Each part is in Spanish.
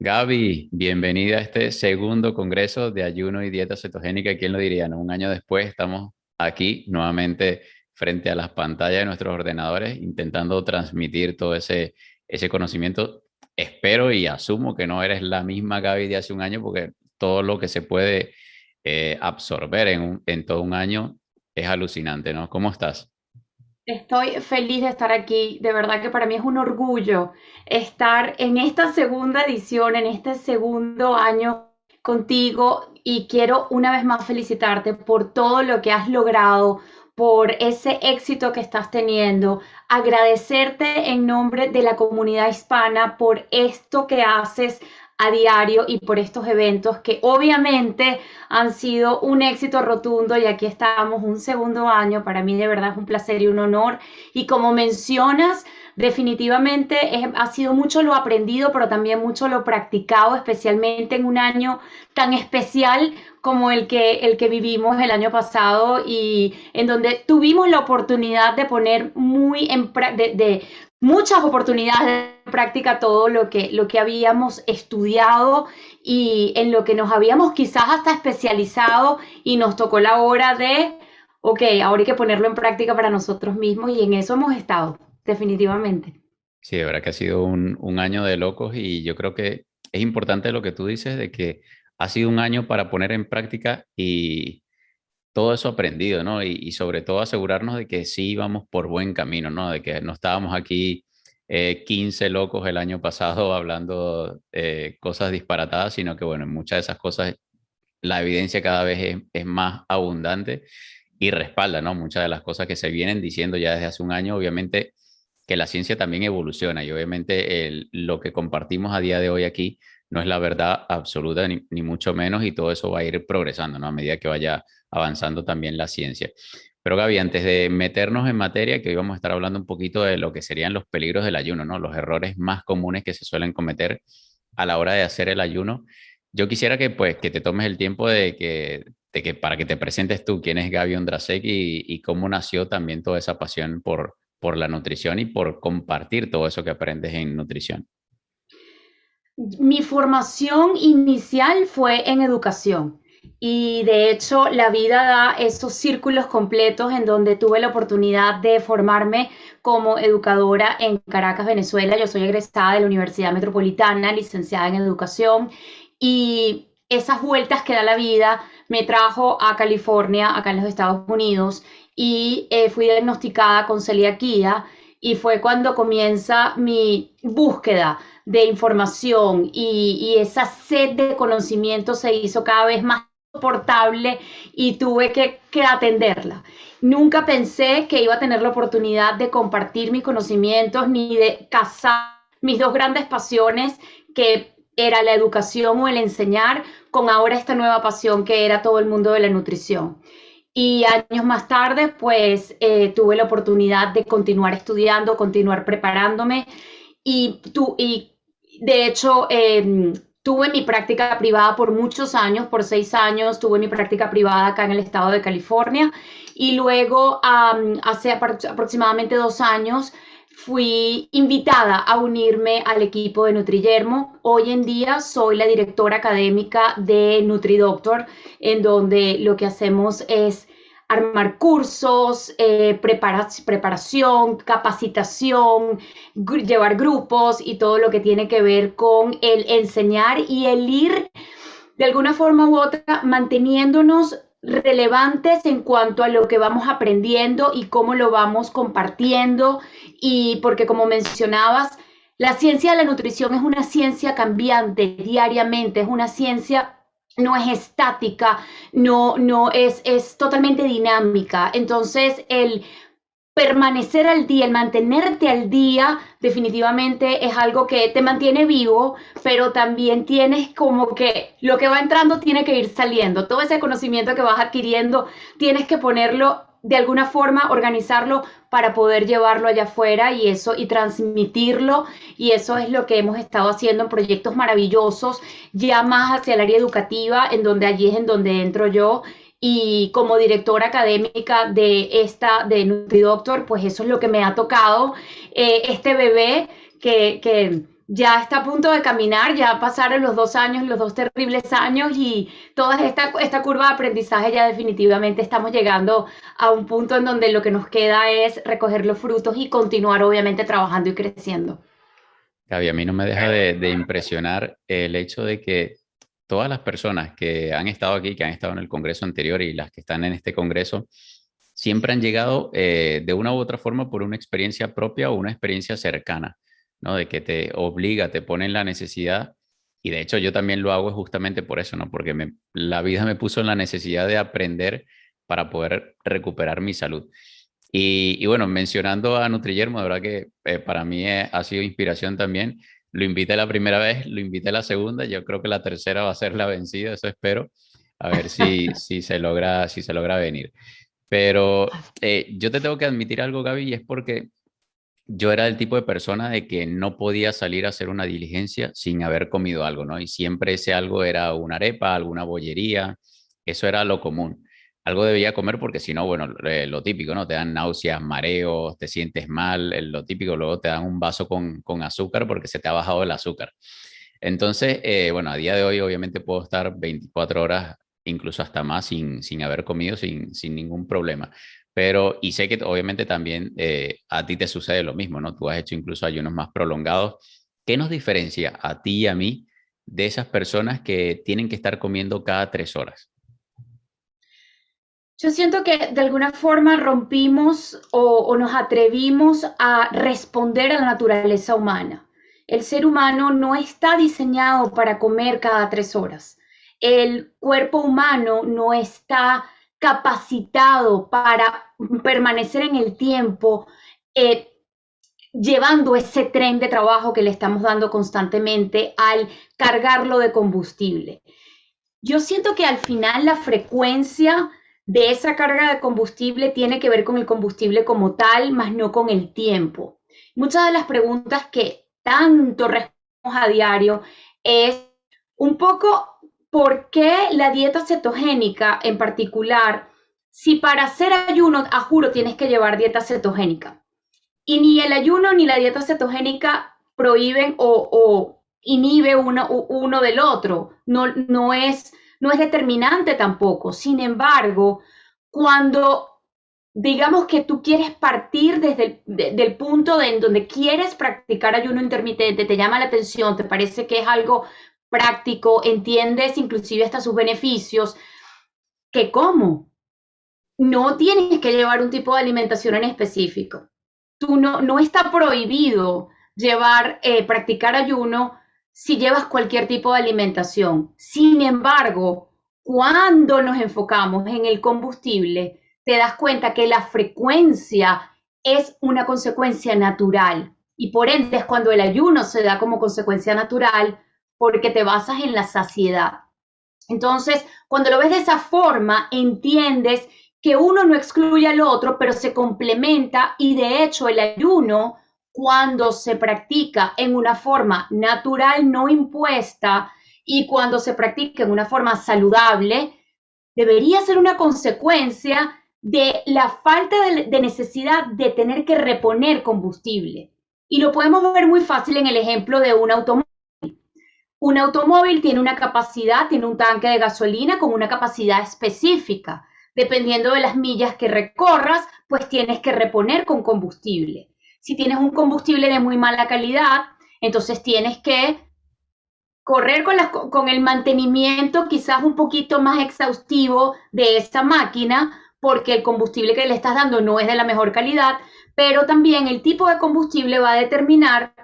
Gaby, bienvenida a este segundo congreso de ayuno y dieta cetogénica. ¿Quién lo diría? ¿No? Un año después estamos aquí nuevamente frente a las pantallas de nuestros ordenadores intentando transmitir todo ese conocimiento. Espero y asumo que no eres la misma Gaby de hace un año porque todo lo que se puede absorber en todo un año es alucinante, ¿no? ¿Cómo estás? Estoy feliz de estar aquí. De verdad que para mí es un orgullo estar en esta segunda edición, en este segundo año contigo y quiero una vez más felicitarte por todo lo que has logrado, por ese éxito que estás teniendo, agradecerte en nombre de la comunidad hispana por esto que haces a diario y por estos eventos que obviamente han sido un éxito rotundo y aquí estamos un segundo año. Para mí de verdad es un placer y un honor. Y como mencionas, definitivamente ha sido mucho lo aprendido, pero también mucho lo practicado, especialmente en un año tan especial como el que vivimos el año pasado y en donde tuvimos la oportunidad de poner muy de muchas oportunidades de práctica todo lo que habíamos estudiado y en lo que nos habíamos quizás hasta especializado y nos tocó la hora de, ok, ahora hay que ponerlo en práctica para nosotros mismos y en eso hemos estado, definitivamente. Sí, de verdad que ha sido un año de locos y yo creo que es importante lo que tú dices de que ha sido un año para poner en práctica y todo eso aprendido, ¿no? Y sobre todo asegurarnos de que sí íbamos por buen camino, ¿no? De que no estábamos aquí 15 locos el año pasado hablando cosas disparatadas, sino que, bueno, en muchas de esas cosas la evidencia cada vez es más abundante y respalda, ¿no? Muchas de las cosas que se vienen diciendo ya desde hace un año, obviamente que la ciencia también evoluciona y obviamente lo que compartimos a día de hoy aquí no es la verdad absoluta ni mucho menos y todo eso va a ir progresando, ¿no? A medida que vaya avanzando también la ciencia. Pero Gaby, antes de meternos en materia, que hoy vamos a estar hablando un poquito de lo que serían los peligros del ayuno, ¿no? Los errores más comunes que se suelen cometer a la hora de hacer el ayuno. Yo quisiera que, pues, que te tomes el tiempo de que para que te presentes tú quién es Gaby Ondrasek y cómo nació también toda esa pasión por la nutrición y por compartir todo eso que aprendes en nutrición. Mi formación inicial fue en educación y de hecho la vida da esos círculos completos en donde tuve la oportunidad de formarme como educadora en Caracas, Venezuela. Yo soy egresada de la Universidad Metropolitana, licenciada en educación y esas vueltas que da la vida me trajo a California, acá en los Estados Unidos, y fui diagnosticada con celiaquía y fue cuando comienza mi búsqueda de información y esa sed de conocimiento se hizo cada vez más soportable y tuve que atenderla. Nunca pensé que iba a tener la oportunidad de compartir mis conocimientos ni de casar mis dos grandes pasiones, que era la educación o el enseñar, con ahora esta nueva pasión que era todo el mundo de la nutrición. Y años más tarde, pues tuve la oportunidad de continuar estudiando, continuar preparándome y de hecho tuve mi práctica privada por muchos años, por 6 años, tuve mi práctica privada acá en el estado de California y luego hace aproximadamente 2 años fui invitada a unirme al equipo de NutriYermo. Hoy en día soy la directora académica de NutriDoctor, en donde lo que hacemos es armar cursos, preparación, capacitación, llevar grupos y todo lo que tiene que ver con el enseñar y el ir de alguna forma u otra manteniéndonos relevantes en cuanto a lo que vamos aprendiendo y cómo lo vamos compartiendo. Y porque como mencionabas, la ciencia de la nutrición es una ciencia cambiante diariamente, es una ciencia, no es estática, no es totalmente dinámica. Entonces, el permanecer al día, el mantenerte al día, definitivamente es algo que te mantiene vivo, pero también tienes como que lo que va entrando tiene que ir saliendo. Todo ese conocimiento que vas adquiriendo, tienes que ponerlo de alguna forma, organizarlo para poder llevarlo allá afuera y eso y transmitirlo. Y eso es lo que hemos estado haciendo en proyectos maravillosos, ya más hacia el área educativa, en donde allí es en donde entro yo y como directora académica de NutriDoctor, pues eso es lo que me ha tocado. Este bebé que ya está a punto de caminar, ya pasaron los 2 años, los 2 terribles años y toda esta curva de aprendizaje ya definitivamente estamos llegando a un punto en donde lo que nos queda es recoger los frutos y continuar obviamente trabajando y creciendo. Gaby, a mí no me deja de impresionar el hecho de que todas las personas que han estado aquí, que han estado en el Congreso anterior y las que están en este Congreso, siempre han llegado de una u otra forma por una experiencia propia o una experiencia cercana, ¿no? De que te obliga, te pone en la necesidad. Y de hecho yo también lo hago justamente por eso, ¿no? Porque la vida me puso en la necesidad de aprender para poder recuperar mi salud. Y bueno, mencionando a Nutriyermo, de verdad que para mí ha sido inspiración también. Lo invité la primera vez, lo invité la segunda, yo creo que la tercera va a ser la vencida, eso espero, a ver si se logra venir. Pero yo te tengo que admitir algo, Gaby, y es porque yo era el tipo de persona de que no podía salir a hacer una diligencia sin haber comido algo, ¿no? Y siempre ese algo era una arepa, alguna bollería, eso era lo común. Algo debía comer porque si no, bueno, lo típico, ¿no? Te dan náuseas, mareos, te sientes mal, lo típico, luego te dan un vaso con azúcar porque se te ha bajado el azúcar. Entonces, bueno, a día de hoy obviamente puedo estar 24 horas, incluso hasta más, sin haber comido, sin ningún problema. Pero, y sé que obviamente también a ti te sucede lo mismo, ¿no? Tú has hecho incluso ayunos más prolongados. ¿Qué nos diferencia a ti y a mí de esas personas que tienen que estar comiendo cada 3 horas? Yo siento que de alguna forma rompimos o nos atrevimos a responder a la naturaleza humana. El ser humano no está diseñado para comer cada 3 horas. El cuerpo humano no está capacitado para permanecer en el tiempo eh, llevando ese tren de trabajo que le estamos dando constantemente al cargarlo de combustible. Yo siento que al final la frecuencia de esa carga de combustible tiene que ver con el combustible como tal, más no con el tiempo. Muchas de las preguntas que tanto respondemos a diario es un poco por qué la dieta cetogénica en particular, si para hacer ayuno, a juro, tienes que llevar dieta cetogénica. Y ni el ayuno ni la dieta cetogénica prohíben o inhibe uno del otro. No es determinante tampoco. Sin embargo, cuando digamos que tú quieres partir desde del punto en donde quieres practicar ayuno intermitente, te llama la atención, te parece que es algo práctico, entiendes inclusive hasta sus beneficios, que cómo. No tienes que llevar un tipo de alimentación en específico. Tú no está prohibido practicar ayuno si llevas cualquier tipo de alimentación. Sin embargo, cuando nos enfocamos en el combustible, te das cuenta que la frecuencia es una consecuencia natural y por ende es cuando el ayuno se da como consecuencia natural porque te basas en la saciedad. Entonces, cuando lo ves de esa forma, entiendes que uno no excluye al otro, pero se complementa y de hecho el ayuno, cuando se practica en una forma natural, no impuesta, y cuando se practica en una forma saludable, debería ser una consecuencia de la falta de necesidad de tener que reponer combustible. Y lo podemos ver muy fácil en el ejemplo de un automóvil. Un automóvil tiene una capacidad, tiene un tanque de gasolina con una capacidad específica. Dependiendo de las millas que recorras, pues tienes que reponer con combustible. Si tienes un combustible de muy mala calidad, entonces tienes que correr con el mantenimiento quizás un poquito más exhaustivo de esa máquina, porque el combustible que le estás dando no es de la mejor calidad, pero también el tipo de combustible va a determinar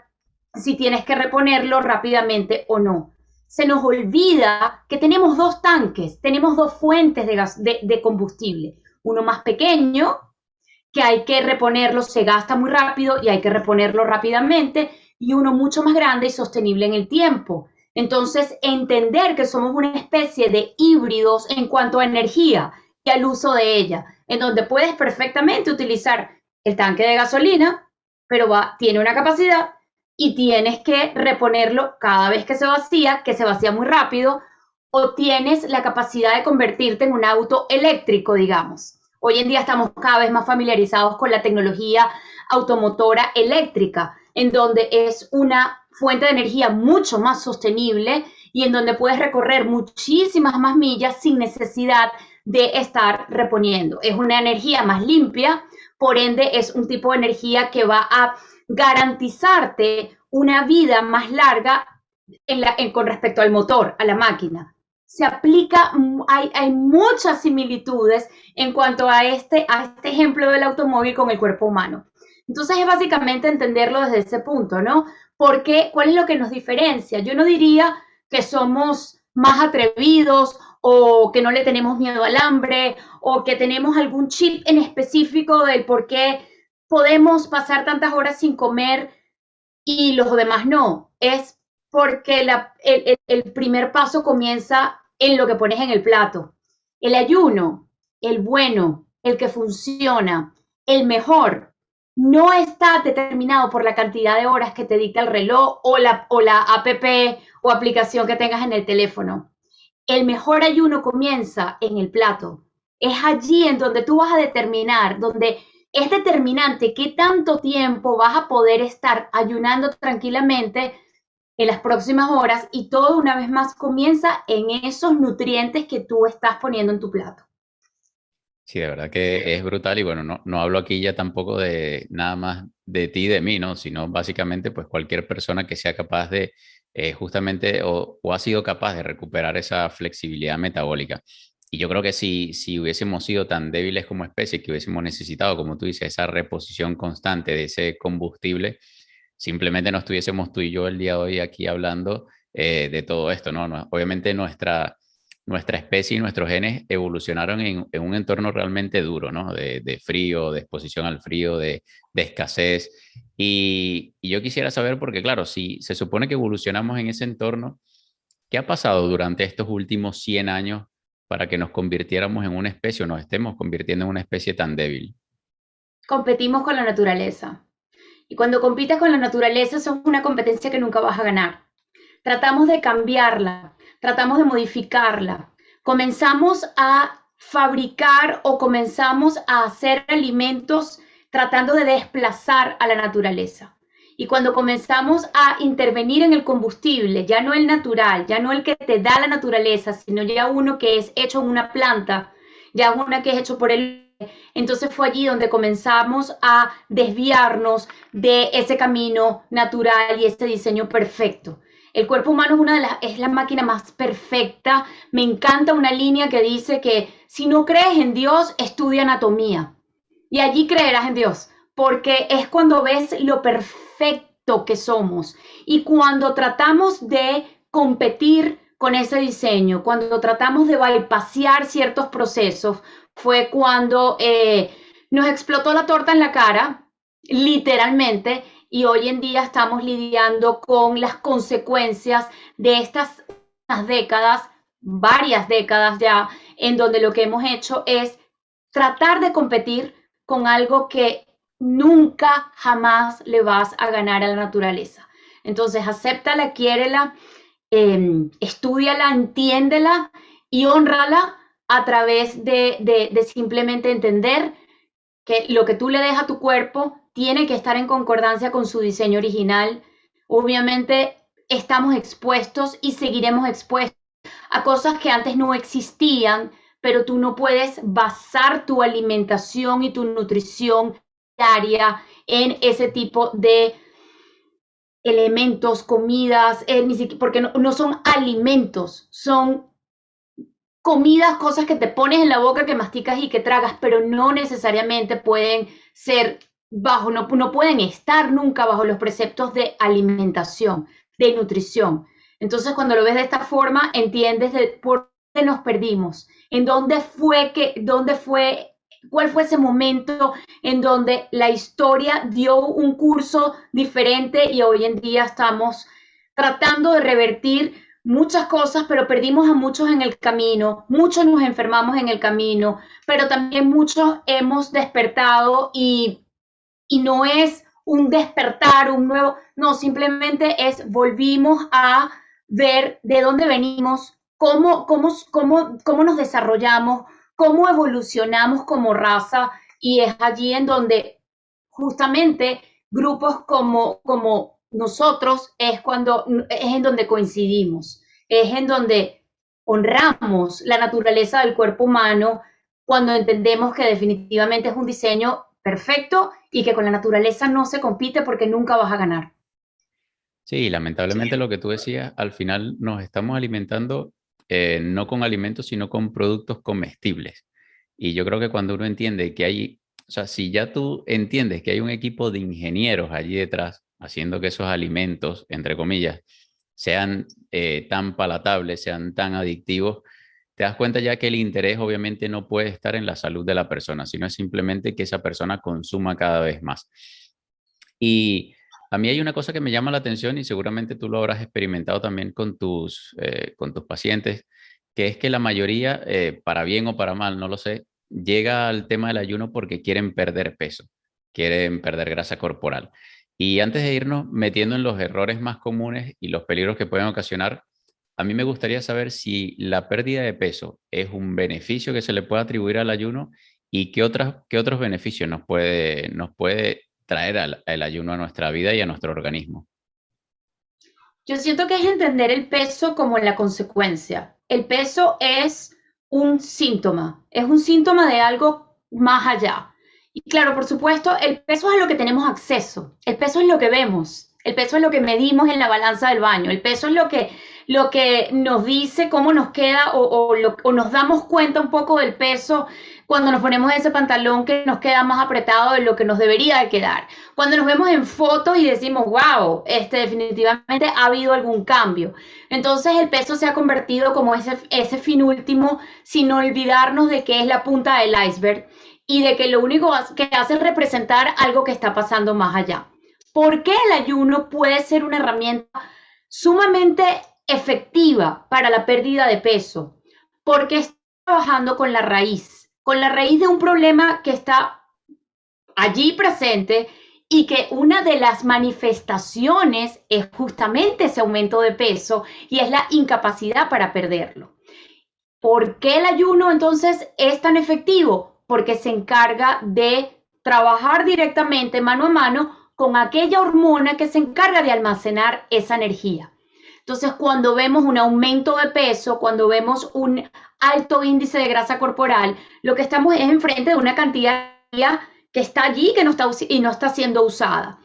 si tienes que reponerlo rápidamente o no. Se nos olvida que tenemos dos tanques, tenemos dos fuentes de combustible. Uno más pequeño, que hay que reponerlo, se gasta muy rápido y hay que reponerlo rápidamente, y uno mucho más grande y sostenible en el tiempo. Entonces, entender que somos una especie de híbridos en cuanto a energía y al uso de ella, en donde puedes perfectamente utilizar el tanque de gasolina, pero tiene una capacidad y tienes que reponerlo cada vez que se vacía muy rápido, o tienes la capacidad de convertirte en un auto eléctrico, digamos. Hoy en día estamos cada vez más familiarizados con la tecnología automotora eléctrica, en donde es una fuente de energía mucho más sostenible y en donde puedes recorrer muchísimas más millas sin necesidad de estar reponiendo. Es una energía más limpia, por ende es un tipo de energía que va a garantizarte una vida más larga con respecto al motor, a la máquina. Se aplica, hay muchas similitudes en cuanto a este ejemplo del automóvil con el cuerpo humano. Entonces es básicamente entenderlo desde ese punto, ¿no? Porque, ¿cuál es lo que nos diferencia? Yo no diría que somos más atrevidos o que no le tenemos miedo al hambre o que tenemos algún chip en específico del por qué podemos pasar tantas horas sin comer y los demás no. Es porque el primer paso comienza en lo que pones en el plato. El ayuno, el bueno, el que funciona, el mejor, no está determinado por la cantidad de horas que te dicta el reloj o la app o aplicación que tengas en el teléfono. El mejor ayuno comienza en el plato. Es allí en donde tú vas a determinar, donde es determinante qué tanto tiempo vas a poder estar ayunando tranquilamente en las próximas horas y todo una vez más comienza en esos nutrientes que tú estás poniendo en tu plato. Sí, de verdad que es brutal y bueno, no hablo aquí ya tampoco de nada más de ti y de mí, ¿no? Sino básicamente pues cualquier persona que sea capaz de justamente o ha sido capaz de recuperar esa flexibilidad metabólica. Y yo creo que si hubiésemos sido tan débiles como especie, que hubiésemos necesitado, como tú dices, esa reposición constante de ese combustible, simplemente no estuviésemos tú y yo el día de hoy aquí hablando de todo esto, ¿no? Obviamente nuestra especie y nuestros genes evolucionaron en un entorno realmente duro, ¿no? De frío, de exposición al frío, de escasez. Y yo quisiera saber, porque claro, si se supone que evolucionamos en ese entorno, ¿qué ha pasado durante estos últimos 100 años para que nos convirtiéramos en una especie o nos estemos convirtiendo en una especie tan débil? Competimos con la naturaleza. Y cuando compites con la naturaleza, eso es una competencia que nunca vas a ganar. Tratamos de cambiarla, tratamos de modificarla. Comenzamos a fabricar o comenzamos a hacer alimentos tratando de desplazar a la naturaleza. Y cuando comenzamos a intervenir en el combustible, ya no el natural, ya no el que te da la naturaleza, sino ya uno que es hecho en una planta, ya una que es hecho por el... Entonces fue allí donde comenzamos a desviarnos de ese camino natural y ese diseño perfecto. El cuerpo humano es la máquina más perfecta. Me encanta una línea que dice que si no crees en Dios, estudia anatomía. Y allí creerás en Dios, porque es cuando ves lo perfecto que somos. Y cuando tratamos de competir con ese diseño, cuando tratamos de bypassear ciertos procesos, fue cuando nos explotó la torta en la cara, literalmente, y hoy en día estamos lidiando con las consecuencias de estas décadas, varias décadas ya, en donde lo que hemos hecho es tratar de competir con algo que nunca jamás le vas a ganar a la naturaleza. Entonces, acéptala, quiérela, estúdiala, entiéndela y honrala a través de simplemente entender que lo que tú le des a tu cuerpo tiene que estar en concordancia con su diseño original. Obviamente estamos expuestos y seguiremos expuestos a cosas que antes no existían, pero tú no puedes basar tu alimentación y tu nutrición diaria en ese tipo de elementos, comidas, porque no son alimentos, son comidas, cosas que te pones en la boca, que masticas y que tragas, pero no necesariamente pueden ser no pueden estar nunca bajo los preceptos de alimentación, de nutrición. Entonces, cuando lo ves de esta forma, entiendes por qué nos perdimos, cuál fue ese momento en donde la historia dio un curso diferente y hoy en día estamos tratando de revertir muchas cosas, pero perdimos a muchos en el camino, muchos nos enfermamos en el camino, pero también muchos hemos despertado y no es un despertar, un nuevo, no, simplemente es volvimos a ver de dónde venimos, cómo nos desarrollamos, cómo evolucionamos como raza y es allí en donde justamente grupos como nosotros es en donde coincidimos, es en donde honramos la naturaleza del cuerpo humano cuando entendemos que definitivamente es un diseño perfecto y que con la naturaleza no se compite porque nunca vas a ganar. Sí, lamentablemente lo que tú decías, al final nos estamos alimentando no con alimentos, sino con productos comestibles. Y yo creo que cuando uno entiende que hay, o sea, si ya tú entiendes que hay un equipo de ingenieros allí detrás, haciendo que esos alimentos, entre comillas, sean tan palatables, sean tan adictivos, te das cuenta ya que el interés obviamente no puede estar en la salud de la persona, sino es simplemente que esa persona consuma cada vez más. Y a mí hay una cosa que me llama la atención y seguramente tú lo habrás experimentado también con tus pacientes, que es que la mayoría, para bien o para mal, no lo sé, llega al tema del ayuno porque quieren perder peso, quieren perder grasa corporal. Y antes de irnos metiendo en los errores más comunes y los peligros que pueden ocasionar, a mí me gustaría saber si la pérdida de peso es un beneficio que se le puede atribuir al ayuno y qué otros beneficios nos puede traer el ayuno a nuestra vida y a nuestro organismo. Yo siento que es entender el peso como la consecuencia. El peso es un síntoma de algo más allá. Y claro, por supuesto, el peso es a lo que tenemos acceso, el peso es lo que vemos, el peso es lo que medimos en la balanza del baño, el peso es lo que nos dice cómo nos queda o nos damos cuenta un poco del peso cuando nos ponemos ese pantalón que nos queda más apretado de lo que nos debería de quedar. Cuando nos vemos en fotos y decimos, wow, definitivamente ha habido algún cambio. Entonces el peso se ha convertido como ese fin último, sin olvidarnos de que es la punta del iceberg y de que lo único que hace es representar algo que está pasando más allá. ¿Por qué el ayuno puede ser una herramienta sumamente efectiva para la pérdida de peso? Porque está trabajando con la raíz de un problema que está allí presente y que una de las manifestaciones es justamente ese aumento de peso y es la incapacidad para perderlo. ¿Por qué el ayuno entonces es tan efectivo? Porque se encarga de trabajar directamente mano a mano con aquella hormona que se encarga de almacenar esa energía. Entonces, cuando vemos un aumento de peso, cuando vemos un alto índice de grasa corporal, lo que estamos es enfrente de una cantidad que está allí que no está, y no está siendo usada.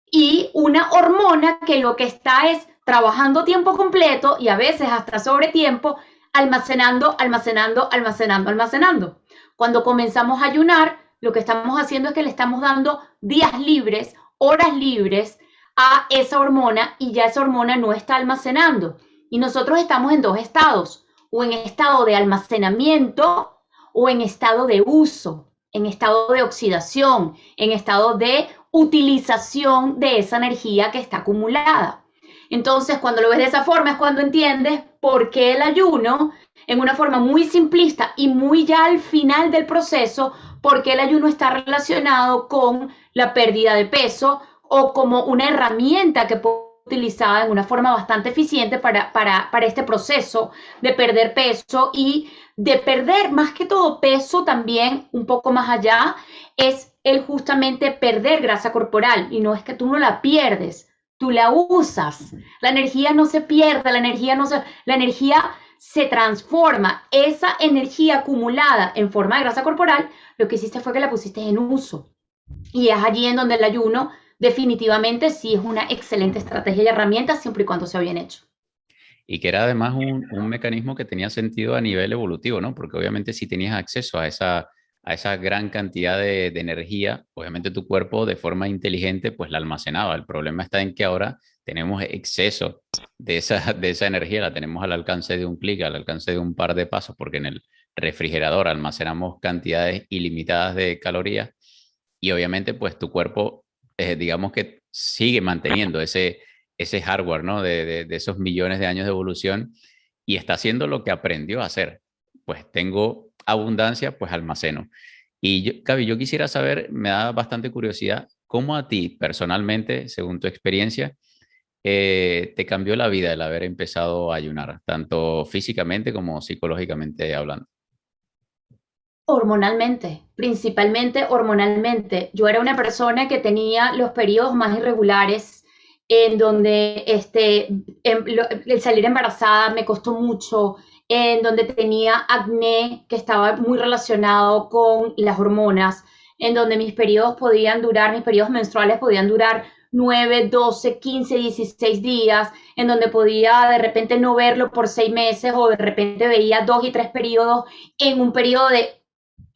Y una hormona que lo que está es trabajando tiempo completo y a veces hasta sobre tiempo, almacenando, almacenando, almacenando, almacenando. Cuando comenzamos a ayunar, lo que estamos haciendo es que le estamos dando días libres, horas libres a esa hormona y ya esa hormona no está almacenando. Y nosotros estamos en dos estados, o en estado de almacenamiento o en estado de uso, en estado de oxidación, en estado de utilización de esa energía que está acumulada. Entonces, cuando lo ves de esa forma es cuando entiendes por qué el ayuno, en una forma muy simplista y muy ya al final del proceso, por qué el ayuno está relacionado con la pérdida de peso o como una herramienta que puede ser utilizada en una forma bastante eficiente para este proceso de perder peso y de perder más que todo peso también un poco más allá, es el justamente perder grasa corporal y no es que tú no la pierdes, tú la usas. La energía no se pierde, la energía se transforma. Esa energía acumulada en forma de grasa corporal, lo que hiciste fue que la pusiste en uso. Y es allí en donde el ayuno definitivamente sí es una excelente estrategia y herramienta siempre y cuando sea bien hecho. Y que era además un mecanismo que tenía sentido a nivel evolutivo, ¿no? Porque obviamente si tenías acceso a esa gran cantidad de energía, obviamente tu cuerpo de forma inteligente pues la almacenaba. El problema está en que ahora tenemos exceso de esa energía, la tenemos al alcance de un clic, al alcance de un par de pasos, porque en el refrigerador almacenamos cantidades ilimitadas de calorías y obviamente pues tu cuerpo, digamos que sigue manteniendo ese hardware, ¿no? De esos millones de años de evolución y está haciendo lo que aprendió a hacer. Pues tengo abundancia, pues almaceno. Y yo, Gaby, yo quisiera saber, me da bastante curiosidad, ¿cómo a ti personalmente, según tu experiencia, te cambió la vida el haber empezado a ayunar, tanto físicamente como psicológicamente hablando? Hormonalmente, principalmente hormonalmente. Yo era una persona que tenía los periodos más irregulares, en donde el salir embarazada me costó mucho, en donde tenía acné que estaba muy relacionado con las hormonas, en donde mis periodos menstruales podían durar 9, 12, 15, 16 días, en donde podía de repente no verlo por 6 meses o de repente veía 2 y 3 periodos en un periodo de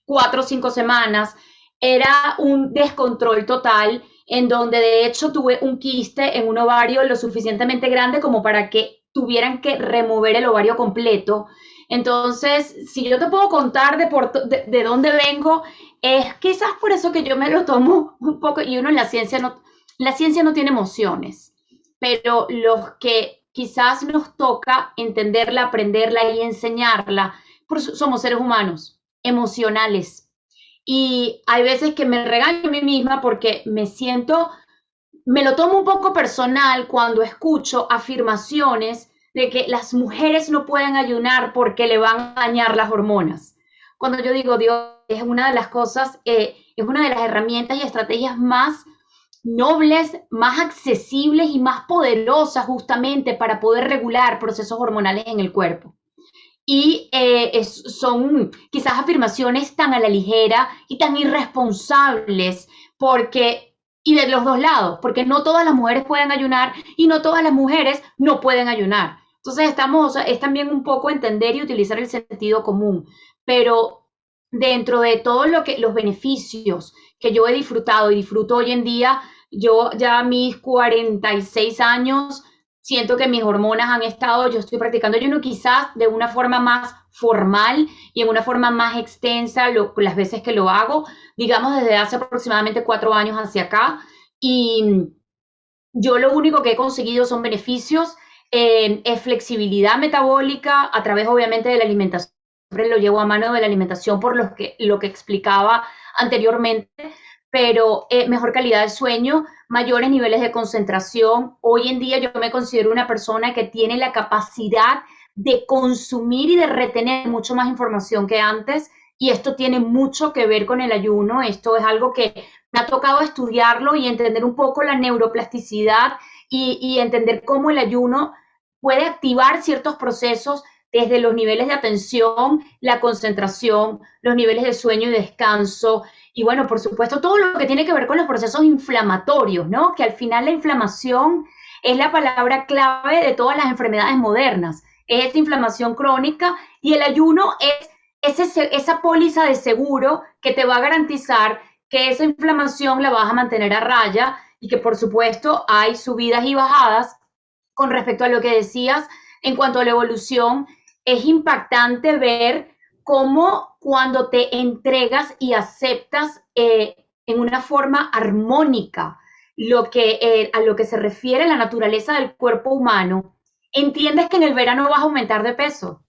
4 o 5 semanas. Era un descontrol total en donde de hecho tuve un quiste en un ovario lo suficientemente grande como para que tuvieran que remover el ovario completo. Entonces, si yo te puedo contar de dónde vengo, es quizás por eso que yo me lo tomo un poco, y uno en la ciencia no tiene emociones, pero los que quizás nos toca entenderla, aprenderla y enseñarla, somos seres humanos, emocionales. Y hay veces que me regaño a mí misma porque me lo tomo un poco personal cuando escucho afirmaciones de que las mujeres no pueden ayunar porque le van a dañar las hormonas. Cuando yo digo, Dios, es una de las cosas, es una de las herramientas y estrategias más nobles, más accesibles y más poderosas justamente para poder regular procesos hormonales en el cuerpo. Y son quizás afirmaciones tan a la ligera y tan irresponsables porque, y de los dos lados, porque no todas las mujeres pueden ayunar y no todas las mujeres no pueden ayunar. Entonces es también un poco entender y utilizar el sentido común, pero dentro de todos los beneficios que yo he disfrutado y disfruto hoy en día, yo ya a mis 46 años siento que mis hormonas han estado, yo estoy practicando ayuno quizás de una forma más formal y en una forma más extensa las veces que lo hago, digamos desde hace aproximadamente 4 años hacia acá. Y yo lo único que he conseguido son beneficios, es flexibilidad metabólica a través obviamente de la alimentación. Siempre lo llevo a mano de la alimentación por lo que explicaba anteriormente, pero mejor calidad de sueño, mayores niveles de concentración. Hoy en día yo me considero una persona que tiene la capacidad de consumir y de retener mucho más información que antes, y esto tiene mucho que ver con el ayuno. Esto es algo que me ha tocado estudiarlo y entender un poco la neuroplasticidad y entender cómo el ayuno puede activar ciertos procesos desde los niveles de atención, la concentración, los niveles de sueño y descanso, y bueno, por supuesto, todo lo que tiene que ver con los procesos inflamatorios, ¿no? Que al final la inflamación es la palabra clave de todas las enfermedades modernas. Es esta inflamación crónica y el ayuno es esa póliza de seguro que te va a garantizar que esa inflamación la vas a mantener a raya y que por supuesto hay subidas y bajadas. Con respecto a lo que decías en cuanto a la evolución, es impactante ver cómo cuando te entregas y aceptas en una forma armónica a lo que se refiere a la naturaleza del cuerpo humano, entiendes que en el verano vas a aumentar de peso.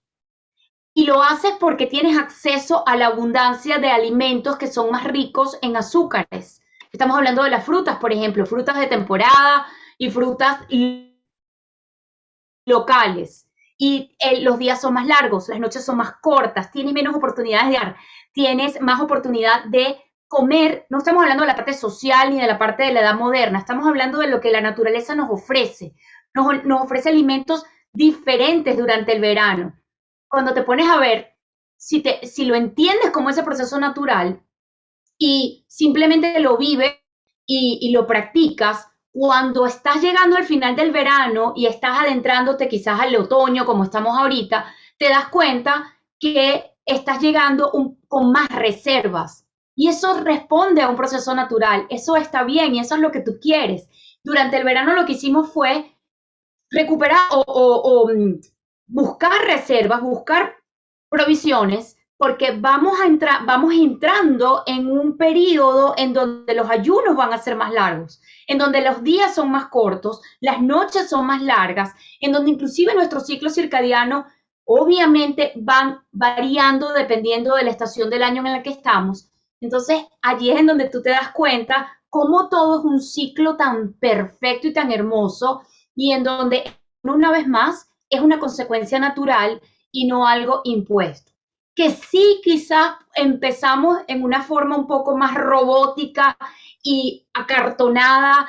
Y lo haces porque tienes acceso a la abundancia de alimentos que son más ricos en azúcares. Estamos hablando de las frutas, por ejemplo, frutas de temporada y frutas locales. Y los días son más largos, las noches son más cortas, tienes menos oportunidades de dar, tienes más oportunidad de comer. No estamos hablando de la parte social ni de la parte de la edad moderna, estamos hablando de lo que la naturaleza nos ofrece. Nos ofrece alimentos diferentes durante el verano. Cuando te pones a ver, si lo entiendes como ese proceso natural y simplemente lo vives y lo practicas, cuando estás llegando al final del verano y estás adentrándote quizás al otoño, como estamos ahorita, te das cuenta que estás llegando con más reservas. Y eso responde a un proceso natural. Eso está bien y eso es lo que tú quieres. Durante el verano lo que hicimos fue recuperar o buscar reservas, buscar provisiones, porque vamos entrando en un periodo en donde los ayunos van a ser más largos, en donde los días son más cortos, las noches son más largas, en donde inclusive nuestro ciclo circadiano obviamente van variando dependiendo de la estación del año en la que estamos. Entonces, allí es en donde tú te das cuenta cómo todo es un ciclo tan perfecto y tan hermoso, y en donde, una vez más, es una consecuencia natural y no algo impuesto. Que sí, quizás empezamos en una forma un poco más robótica y acartonada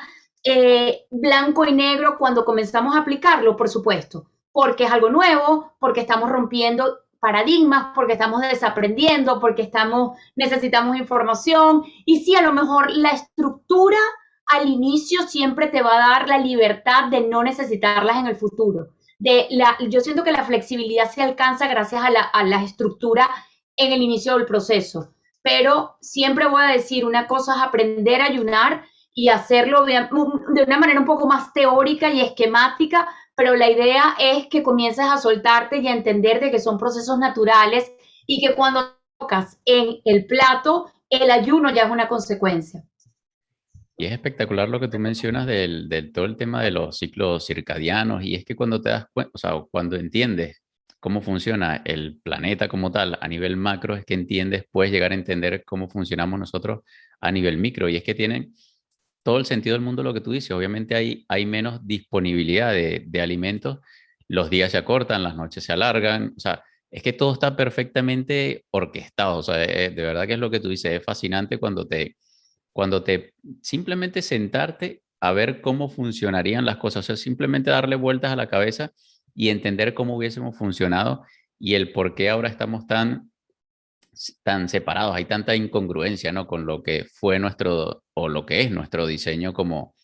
blanco y negro cuando comenzamos a aplicarlo, por supuesto, porque es algo nuevo, porque estamos rompiendo paradigmas, porque estamos desaprendiendo, porque necesitamos información y sí, a lo mejor la estructura al inicio siempre te va a dar la libertad de no necesitarlas en el futuro. Yo siento que la flexibilidad se alcanza gracias a la estructura en el inicio del proceso, pero siempre voy a decir, una cosa es aprender a ayunar y hacerlo de una manera un poco más teórica y esquemática, pero la idea es que comiences a soltarte y a entender de que son procesos naturales y que cuando tocas en el plato, el ayuno ya es una consecuencia. Y es espectacular lo que tú mencionas del todo el tema de los ciclos circadianos, y es que cuando te das cuenta, o sea, cuando entiendes cómo funciona el planeta como tal a nivel macro, es que entiendes, puedes llegar a entender cómo funcionamos nosotros a nivel micro, y es que tienen todo el sentido del mundo lo que tú dices. Obviamente hay menos disponibilidad de alimentos, los días se acortan, las noches se alargan, o sea, es que todo está perfectamente orquestado, o sea, de verdad que es lo que tú dices, es fascinante cuando te simplemente sentarte a ver cómo funcionarían las cosas, o sea, simplemente darle vueltas a la cabeza y entender cómo hubiésemos funcionado y el por qué ahora estamos tan separados, hay tanta incongruencia, ¿no? Con lo que fue nuestro, o lo que es nuestro diseño como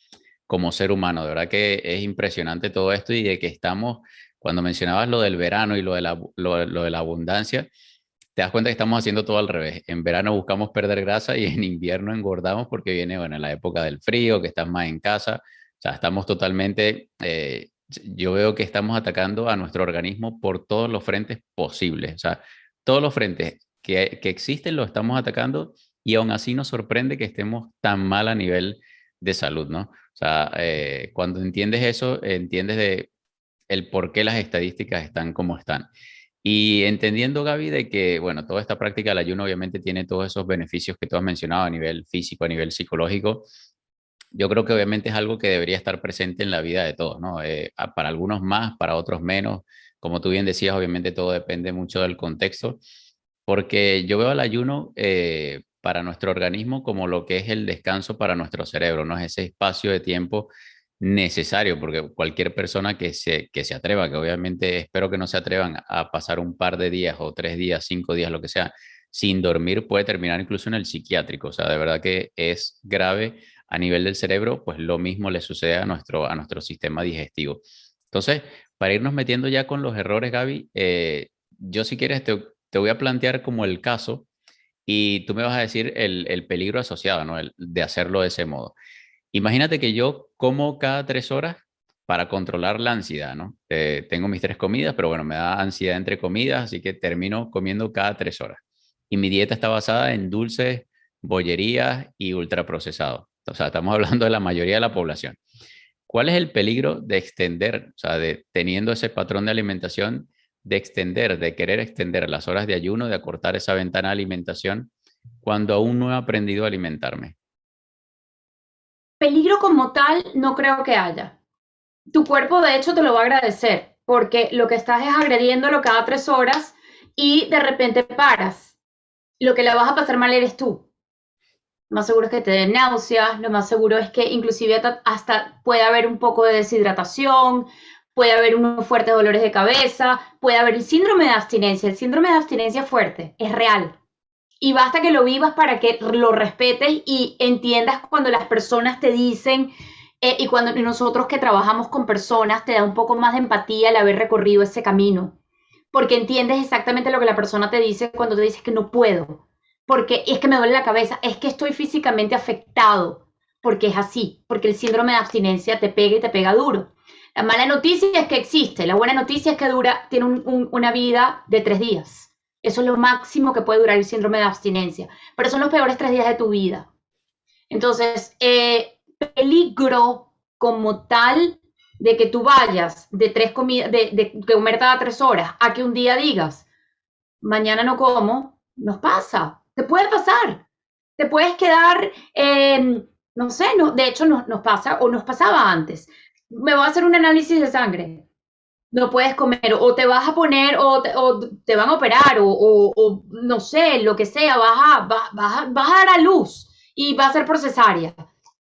ser humano. De verdad que es impresionante todo esto y de que estamos, cuando mencionabas lo del verano y lo de la abundancia, te das cuenta que estamos haciendo todo al revés. En verano buscamos perder grasa y en invierno engordamos porque viene, bueno, la época del frío, que estás más en casa. O sea, estamos totalmente, yo veo que estamos atacando a nuestro organismo por todos los frentes posibles. O sea, todos los frentes que existen los estamos atacando y aún así nos sorprende que estemos tan mal a nivel de salud, ¿no? O sea, cuando entiendes eso, entiendes de el por qué las estadísticas están como están. Y entendiendo, Gaby, de que, bueno, toda esta práctica del ayuno obviamente tiene todos esos beneficios que tú has mencionado a nivel físico, a nivel psicológico, yo creo que obviamente es algo que debería estar presente en la vida de todos, ¿no? Para algunos más, para otros menos. Como tú bien decías, obviamente todo depende mucho del contexto, porque yo veo el ayuno para nuestro organismo como lo que es el descanso para nuestro cerebro, ¿no? Es ese espacio de tiempo necesario, porque cualquier persona que se atreva, que obviamente espero que no se atrevan a pasar un par de días o 3 días, 5 días, lo que sea, sin dormir, puede terminar incluso en el psiquiátrico. O sea, de verdad que es grave a nivel del cerebro, pues lo mismo le sucede a nuestro sistema digestivo. Entonces, para irnos metiendo ya con los errores, Gaby, yo si quieres te voy a plantear como el caso y tú me vas a decir el peligro asociado, ¿no? De hacerlo de ese modo. Imagínate que yo como cada 3 horas para controlar la ansiedad, ¿no? Tengo mis 3 comidas, pero bueno, me da ansiedad entre comidas, así que termino comiendo cada 3 horas. Y mi dieta está basada en dulces, bollerías y ultraprocesados. O sea, estamos hablando de la mayoría de la población. ¿Cuál es el peligro de extender, o sea, de teniendo ese patrón de alimentación, de extender, de querer extender las horas de ayuno, de acortar esa ventana de alimentación cuando aún no he aprendido a alimentarme? Peligro como tal no creo que haya. Tu cuerpo de hecho te lo va a agradecer porque lo que estás es agrediéndolo cada 3 horas y de repente paras. Lo que la vas a pasar mal eres tú. Lo más seguro es que te den náuseas, lo más seguro es que inclusive hasta puede haber un poco de deshidratación, puede haber unos fuertes dolores de cabeza, puede haber el síndrome de abstinencia. El síndrome de abstinencia es fuerte, es real. Y basta que lo vivas para que lo respetes y entiendas cuando las personas te dicen, y cuando nosotros que trabajamos con personas, te da un poco más de empatía el haber recorrido ese camino. Porque entiendes exactamente lo que la persona te dice cuando te dices que no puedo. Porque es que me duele la cabeza, es que estoy físicamente afectado. Porque es así, porque el síndrome de abstinencia te pega y te pega duro. La mala noticia es que existe, la buena noticia es que tiene una vida de 3 días. Eso es lo máximo que puede durar el síndrome de abstinencia, pero son los peores 3 días de tu vida. Entonces, peligro como tal de que tú vayas de comer cada 3 horas a que un día digas, mañana no como, nos pasa, te puede pasar, te puedes quedar, no sé, no, de hecho nos pasa o nos pasaba antes. Me voy a hacer un análisis de sangre, no puedes comer, o te vas a poner, o te van a operar, o no sé, lo que sea, vas a dar a luz y va a ser por cesárea.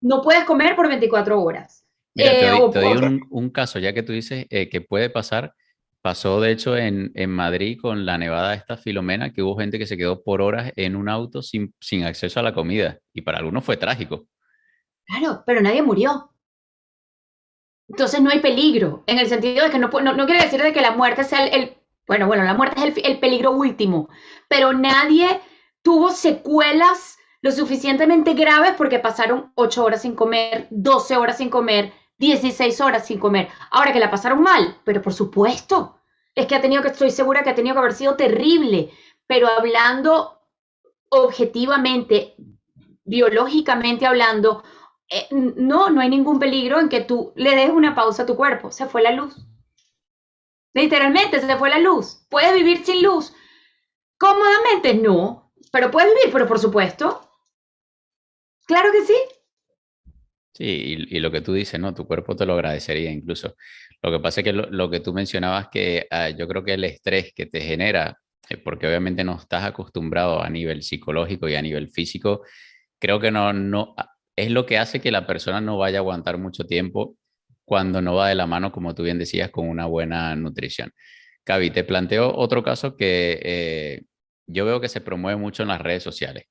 no puedes comer por 24 horas. Mira, O, te doy un caso, ya que tú dices que puede pasar. Pasó, de hecho, en Madrid con la nevada esta Filomena, que hubo gente que se quedó por horas en un auto sin acceso a la comida. Y para algunos fue trágico. claro, pero nadie murió. Entonces no hay peligro, en el sentido de que no quiere decir de que la muerte sea bueno, la muerte es el peligro último, pero nadie tuvo secuelas lo suficientemente graves porque pasaron 8 horas sin comer, 12 horas sin comer, 16 horas sin comer. Ahora que la pasaron mal, pero por supuesto, es que estoy segura que ha tenido que haber sido terrible, pero hablando objetivamente, biológicamente hablando, no hay ningún peligro en que tú le des una pausa a tu cuerpo. Se fue la luz. Literalmente se fue la luz. ¿Puedes vivir sin luz? Cómodamente, no. Pero puedes vivir, pero por supuesto. Claro que sí. Sí, y lo que tú dices, ¿no? Tu cuerpo te lo agradecería incluso. Lo que pasa es que lo que tú mencionabas, que yo creo que el estrés que te genera, porque obviamente no estás acostumbrado a nivel psicológico y a nivel físico, creo que es lo que hace que la persona no vaya a aguantar mucho tiempo cuando no va de la mano, como tú bien decías, con una buena nutrición. Gaby, te planteo otro caso que yo veo que se promueve mucho en las redes sociales.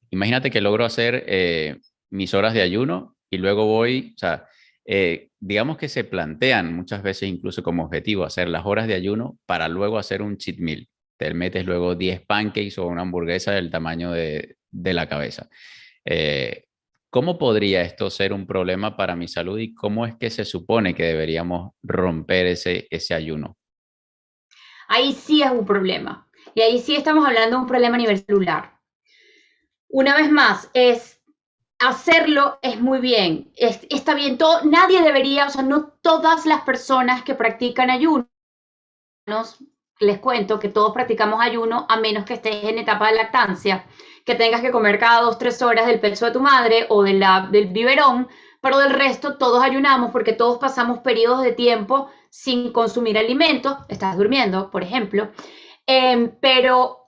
Imagínate que logro hacer mis horas de ayuno y luego voy, o sea, digamos que se plantean muchas veces incluso como objetivo hacer las horas de ayuno para luego hacer un cheat meal. Te metes luego 10 pancakes o una hamburguesa del tamaño de la cabeza. Eh, ¿Cómo podría esto ser un problema para mi salud y cómo es que se supone que deberíamos romper ese ayuno? Ahí sí es un problema. Y ahí sí estamos hablando de un problema a nivel celular. Una vez más, hacerlo es muy bien. Está bien, nadie debería, o sea, no todas las personas que practican ayunos, les cuento que todos practicamos ayuno a menos que estés en etapa de lactancia, que tengas que comer cada 2, 3 horas del pecho de tu madre o del biberón, pero del resto todos ayunamos porque todos pasamos periodos de tiempo sin consumir alimentos, estás durmiendo, por ejemplo, pero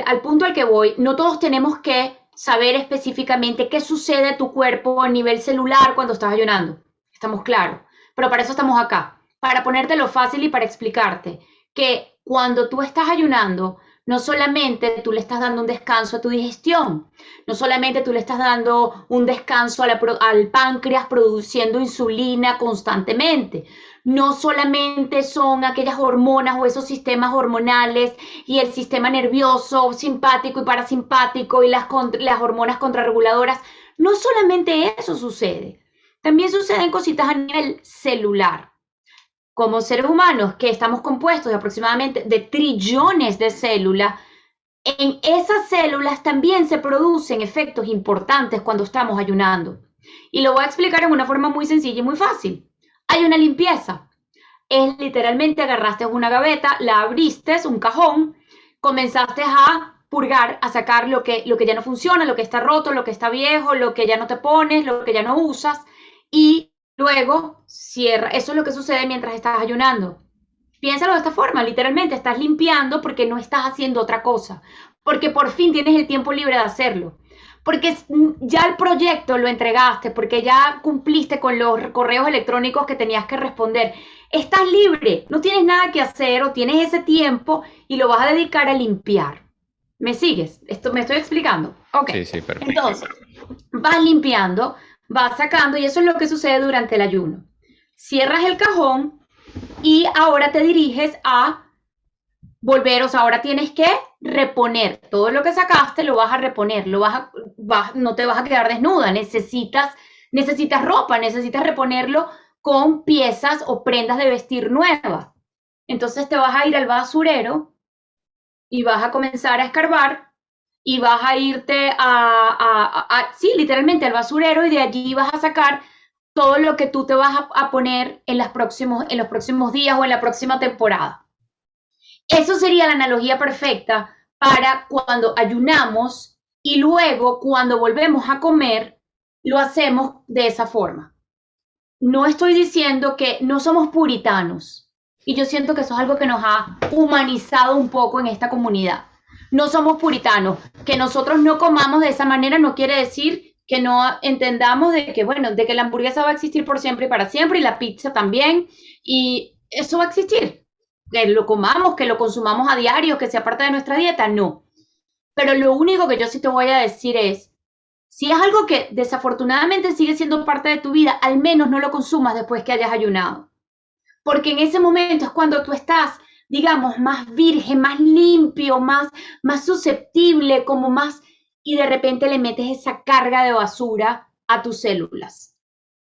al punto al que voy, no todos tenemos que saber específicamente qué sucede a tu cuerpo a nivel celular cuando estás ayunando, estamos claros, pero para eso estamos acá, para ponértelo fácil y para explicarte que cuando tú estás ayunando, no solamente tú le estás dando un descanso a tu digestión, no solamente tú le estás dando un descanso al páncreas produciendo insulina constantemente, no solamente son aquellas hormonas o esos sistemas hormonales y el sistema nervioso simpático y parasimpático y las hormonas contrarreguladoras, no solamente eso sucede, también suceden cositas a nivel celular. Como seres humanos que estamos compuestos de aproximadamente de trillones de células, en esas células también se producen efectos importantes cuando estamos ayunando. Y lo voy a explicar en una forma muy sencilla y muy fácil. Hay una limpieza. Es literalmente agarraste una gaveta, la abriste, un cajón, comenzaste a purgar, a sacar lo que ya no funciona, lo que está roto, lo que está viejo, lo que ya no te pones, lo que ya no usas y luego cierra. Eso es lo que sucede mientras estás ayunando. Piénsalo de esta forma, literalmente estás limpiando porque no estás haciendo otra cosa, porque por fin tienes el tiempo libre de hacerlo, porque ya el proyecto lo entregaste, porque ya cumpliste con los correos electrónicos que tenías que responder. Estás libre, no tienes nada que hacer o tienes ese tiempo y lo vas a dedicar a limpiar. ¿Me sigues? ¿Me estoy explicando? Ok. Sí, sí, perfecto. Entonces, vas limpiando, vas sacando y eso es lo que sucede durante el ayuno. Cierras el cajón y ahora te diriges a volver, o sea, ahora tienes que reponer todo lo que sacaste, lo vas a reponer, no te vas a quedar desnuda, necesitas ropa, necesitas reponerlo con piezas o prendas de vestir nuevas. Entonces te vas a ir al basurero y vas a comenzar a escarbar y vas a irte sí, literalmente al basurero y de allí vas a sacar todo lo que tú te vas a poner en los próximos días o en la próxima temporada. Eso sería la analogía perfecta para cuando ayunamos y luego cuando volvemos a comer, lo hacemos de esa forma. No estoy diciendo que no somos puritanos y yo siento que eso es algo que nos ha humanizado un poco en esta comunidad. No somos puritanos. Que nosotros no comamos de esa manera no quiere decir que no entendamos de que, bueno, de que la hamburguesa va a existir por siempre y para siempre, y la pizza también, y eso va a existir. Que lo comamos, que lo consumamos a diario, que sea parte de nuestra dieta, no. Pero lo único que yo sí te voy a decir es, si es algo que desafortunadamente sigue siendo parte de tu vida, al menos no lo consumas después que hayas ayunado. Porque en ese momento es cuando tú estás, digamos, más virgen, más limpio, más susceptible, como más, y de repente le metes esa carga de basura a tus células.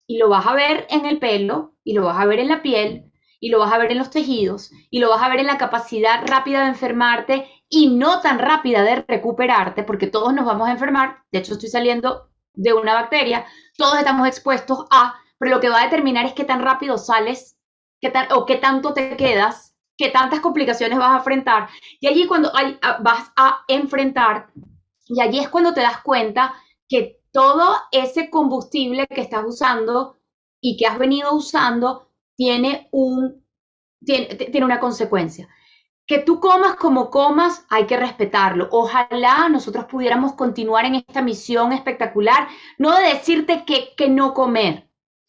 Y lo vas a ver en el pelo, y lo vas a ver en la piel, y lo vas a ver en los tejidos, y lo vas a ver en la capacidad rápida de enfermarte y no tan rápida de recuperarte, porque todos nos vamos a enfermar. De hecho, estoy saliendo de una bacteria, todos estamos expuestos a, pero lo que va a determinar es qué tan rápido sales o qué tanto te quedas, qué tantas complicaciones vas a enfrentar. Y allí cuando vas a enfrentar, y allí es cuando te das cuenta que todo ese combustible que estás usando y que has venido usando tiene una consecuencia. Que tú comas como comas, hay que respetarlo. Ojalá nosotros pudiéramos continuar en esta misión espectacular, no de decirte que no comer,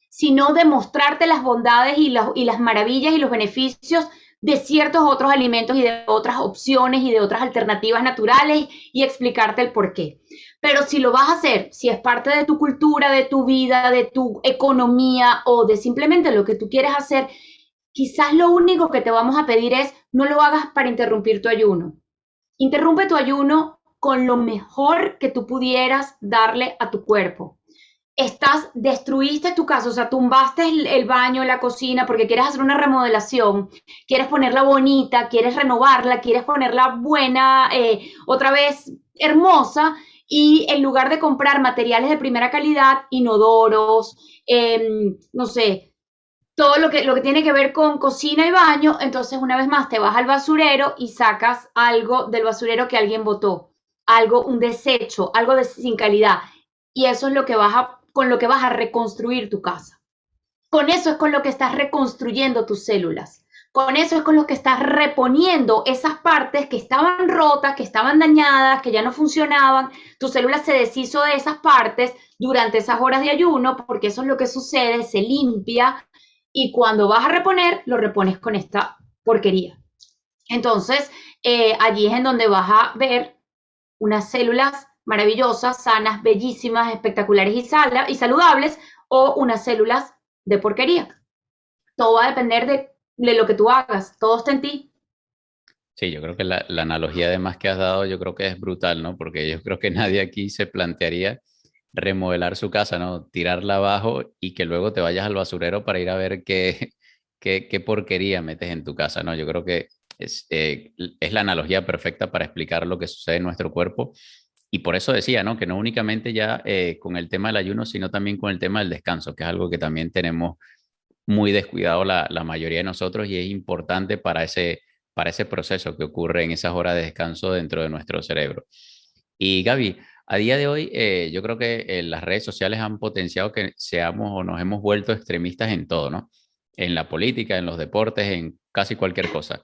sino de mostrarte las bondades y las maravillas y los beneficios de ciertos otros alimentos y de otras opciones y de otras alternativas naturales y explicarte el por qué. Pero si lo vas a hacer, si es parte de tu cultura, de tu vida, de tu economía o de simplemente lo que tú quieres hacer, quizás lo único que te vamos a pedir es no lo hagas para interrumpir tu ayuno. Interrumpe tu ayuno con lo mejor que tú pudieras darle a tu cuerpo. Destruiste tu casa, o sea, tumbaste el baño, la cocina, porque quieres hacer una remodelación, quieres ponerla bonita, quieres renovarla, quieres ponerla buena, otra vez hermosa, y en lugar de comprar materiales de primera calidad, inodoros, no sé, todo lo que tiene que ver con cocina y baño, entonces una vez más te vas al basurero y sacas algo del basurero que alguien botó, algo, un desecho, algo sin calidad. Y eso es con lo que vas a reconstruir tu casa. Con eso es con lo que estás reconstruyendo tus células. Con eso es con lo que estás reponiendo esas partes que estaban rotas, que estaban dañadas, que ya no funcionaban. Tu célula se deshizo de esas partes durante esas horas de ayuno, porque eso es lo que sucede, se limpia, y cuando vas a reponer, lo repones con esta porquería. Entonces, allí es en donde vas a ver unas células maravillosas, sanas, bellísimas, espectaculares y saludables, o unas células de porquería. Todo va a depender de lo que tú hagas, todo está en ti. Sí, yo creo que la analogía además que has dado, yo creo que es brutal, ¿no? Porque yo creo que nadie aquí se plantearía remodelar su casa, ¿no? Tirarla abajo y que luego te vayas al basurero para ir a ver qué porquería metes en tu casa, ¿no? Yo creo que es la analogía perfecta para explicar lo que sucede en nuestro cuerpo. Y por eso decía, ¿no? Que no únicamente ya con el tema del ayuno, sino también con el tema del descanso, que es algo que también tenemos muy descuidado la mayoría de nosotros y es importante para ese proceso que ocurre en esas horas de descanso dentro de nuestro cerebro. Y Gaby, a día de hoy yo creo que las redes sociales han potenciado que seamos o nos hemos vuelto extremistas en todo, ¿no? En la política, en los deportes, en casi cualquier cosa.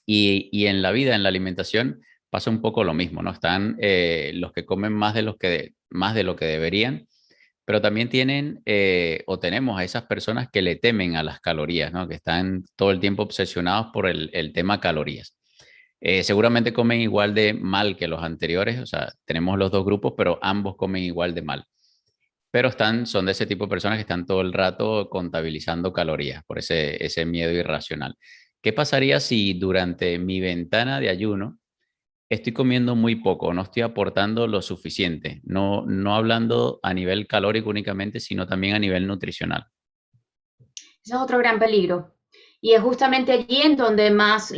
Y en la vida, en la alimentación, pasa un poco lo mismo, ¿no? Están los que comen más de lo que deberían, pero también tienen o tenemos a esas personas que le temen a las calorías, ¿no? Que están todo el tiempo obsesionados por el tema calorías. Seguramente comen igual de mal que los anteriores, o sea, tenemos los dos grupos, pero ambos comen igual de mal. Pero son de ese tipo de personas que están todo el rato contabilizando calorías por ese miedo irracional. ¿Qué pasaría si durante mi ventana de ayuno estoy comiendo muy poco, no estoy aportando lo suficiente? No hablando a nivel calórico únicamente, sino también a nivel nutricional. Ese es otro gran peligro. Y es justamente allí en donde más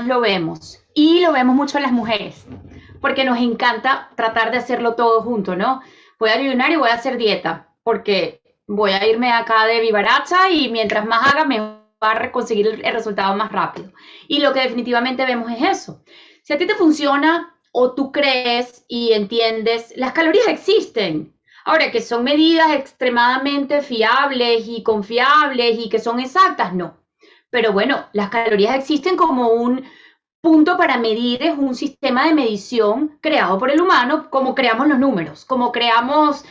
lo vemos. Y lo vemos mucho en las mujeres, porque nos encanta tratar de hacerlo todo junto, ¿no? Voy a ayunar y voy a hacer dieta, porque voy a irme acá de vivaracha y mientras más haga, me va a conseguir el resultado más rápido. Y lo que definitivamente vemos es eso. Si a ti te funciona o tú crees y entiendes, las calorías existen. Ahora, que son medidas extremadamente fiables y confiables y que son exactas, no. Pero bueno, las calorías existen como punto para medir es un sistema de medición creado por el humano, como creamos los números, como creamos,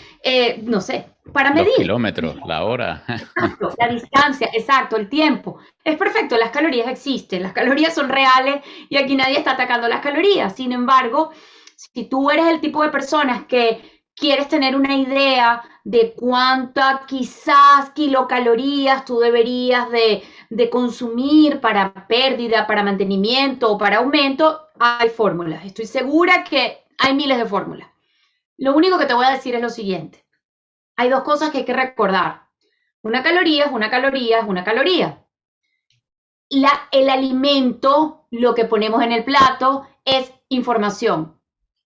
no sé, para Los medir. kilómetros, la hora. Exacto, la distancia, exacto, el tiempo. Es perfecto, las calorías existen, las calorías son reales y aquí nadie está atacando las calorías. Sin embargo, si tú eres el tipo de personas que quieres tener una idea de cuánta quizás kilocalorías tú deberías de consumir para pérdida, para mantenimiento o para aumento, hay fórmulas. Estoy segura que hay miles de fórmulas. Lo único que te voy a decir es lo siguiente. Hay dos cosas que hay que recordar. Una caloría es una caloría es una caloría. El alimento, lo que ponemos en el plato, es información.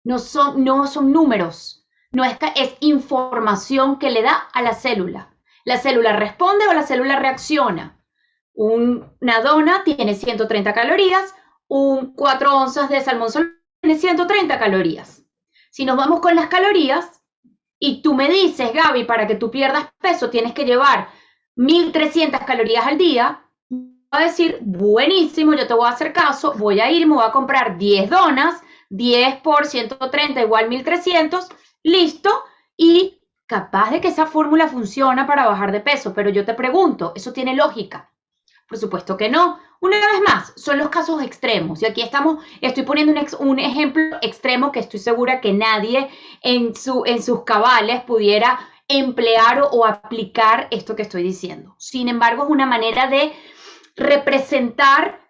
No son números. No es información que le da a la célula. La célula responde o la célula reacciona. Una dona tiene 130 calorías, 4 onzas de salmón tiene 130 calorías. Si nos vamos con las calorías, y tú me dices, Gaby, para que tú pierdas peso tienes que llevar 1.300 calorías al día, voy a decir, buenísimo, yo te voy a hacer caso, voy a ir, me voy a comprar 10 donas, 10 por 130 igual 1.300, listo, y capaz de que esa fórmula funciona para bajar de peso, pero yo te pregunto, ¿eso tiene lógica? Por supuesto que no. Una vez más, son los casos extremos. Y aquí estoy poniendo un ejemplo extremo que estoy segura que nadie en sus cabales pudiera emplear o aplicar esto que estoy diciendo. Sin embargo, es una manera de representar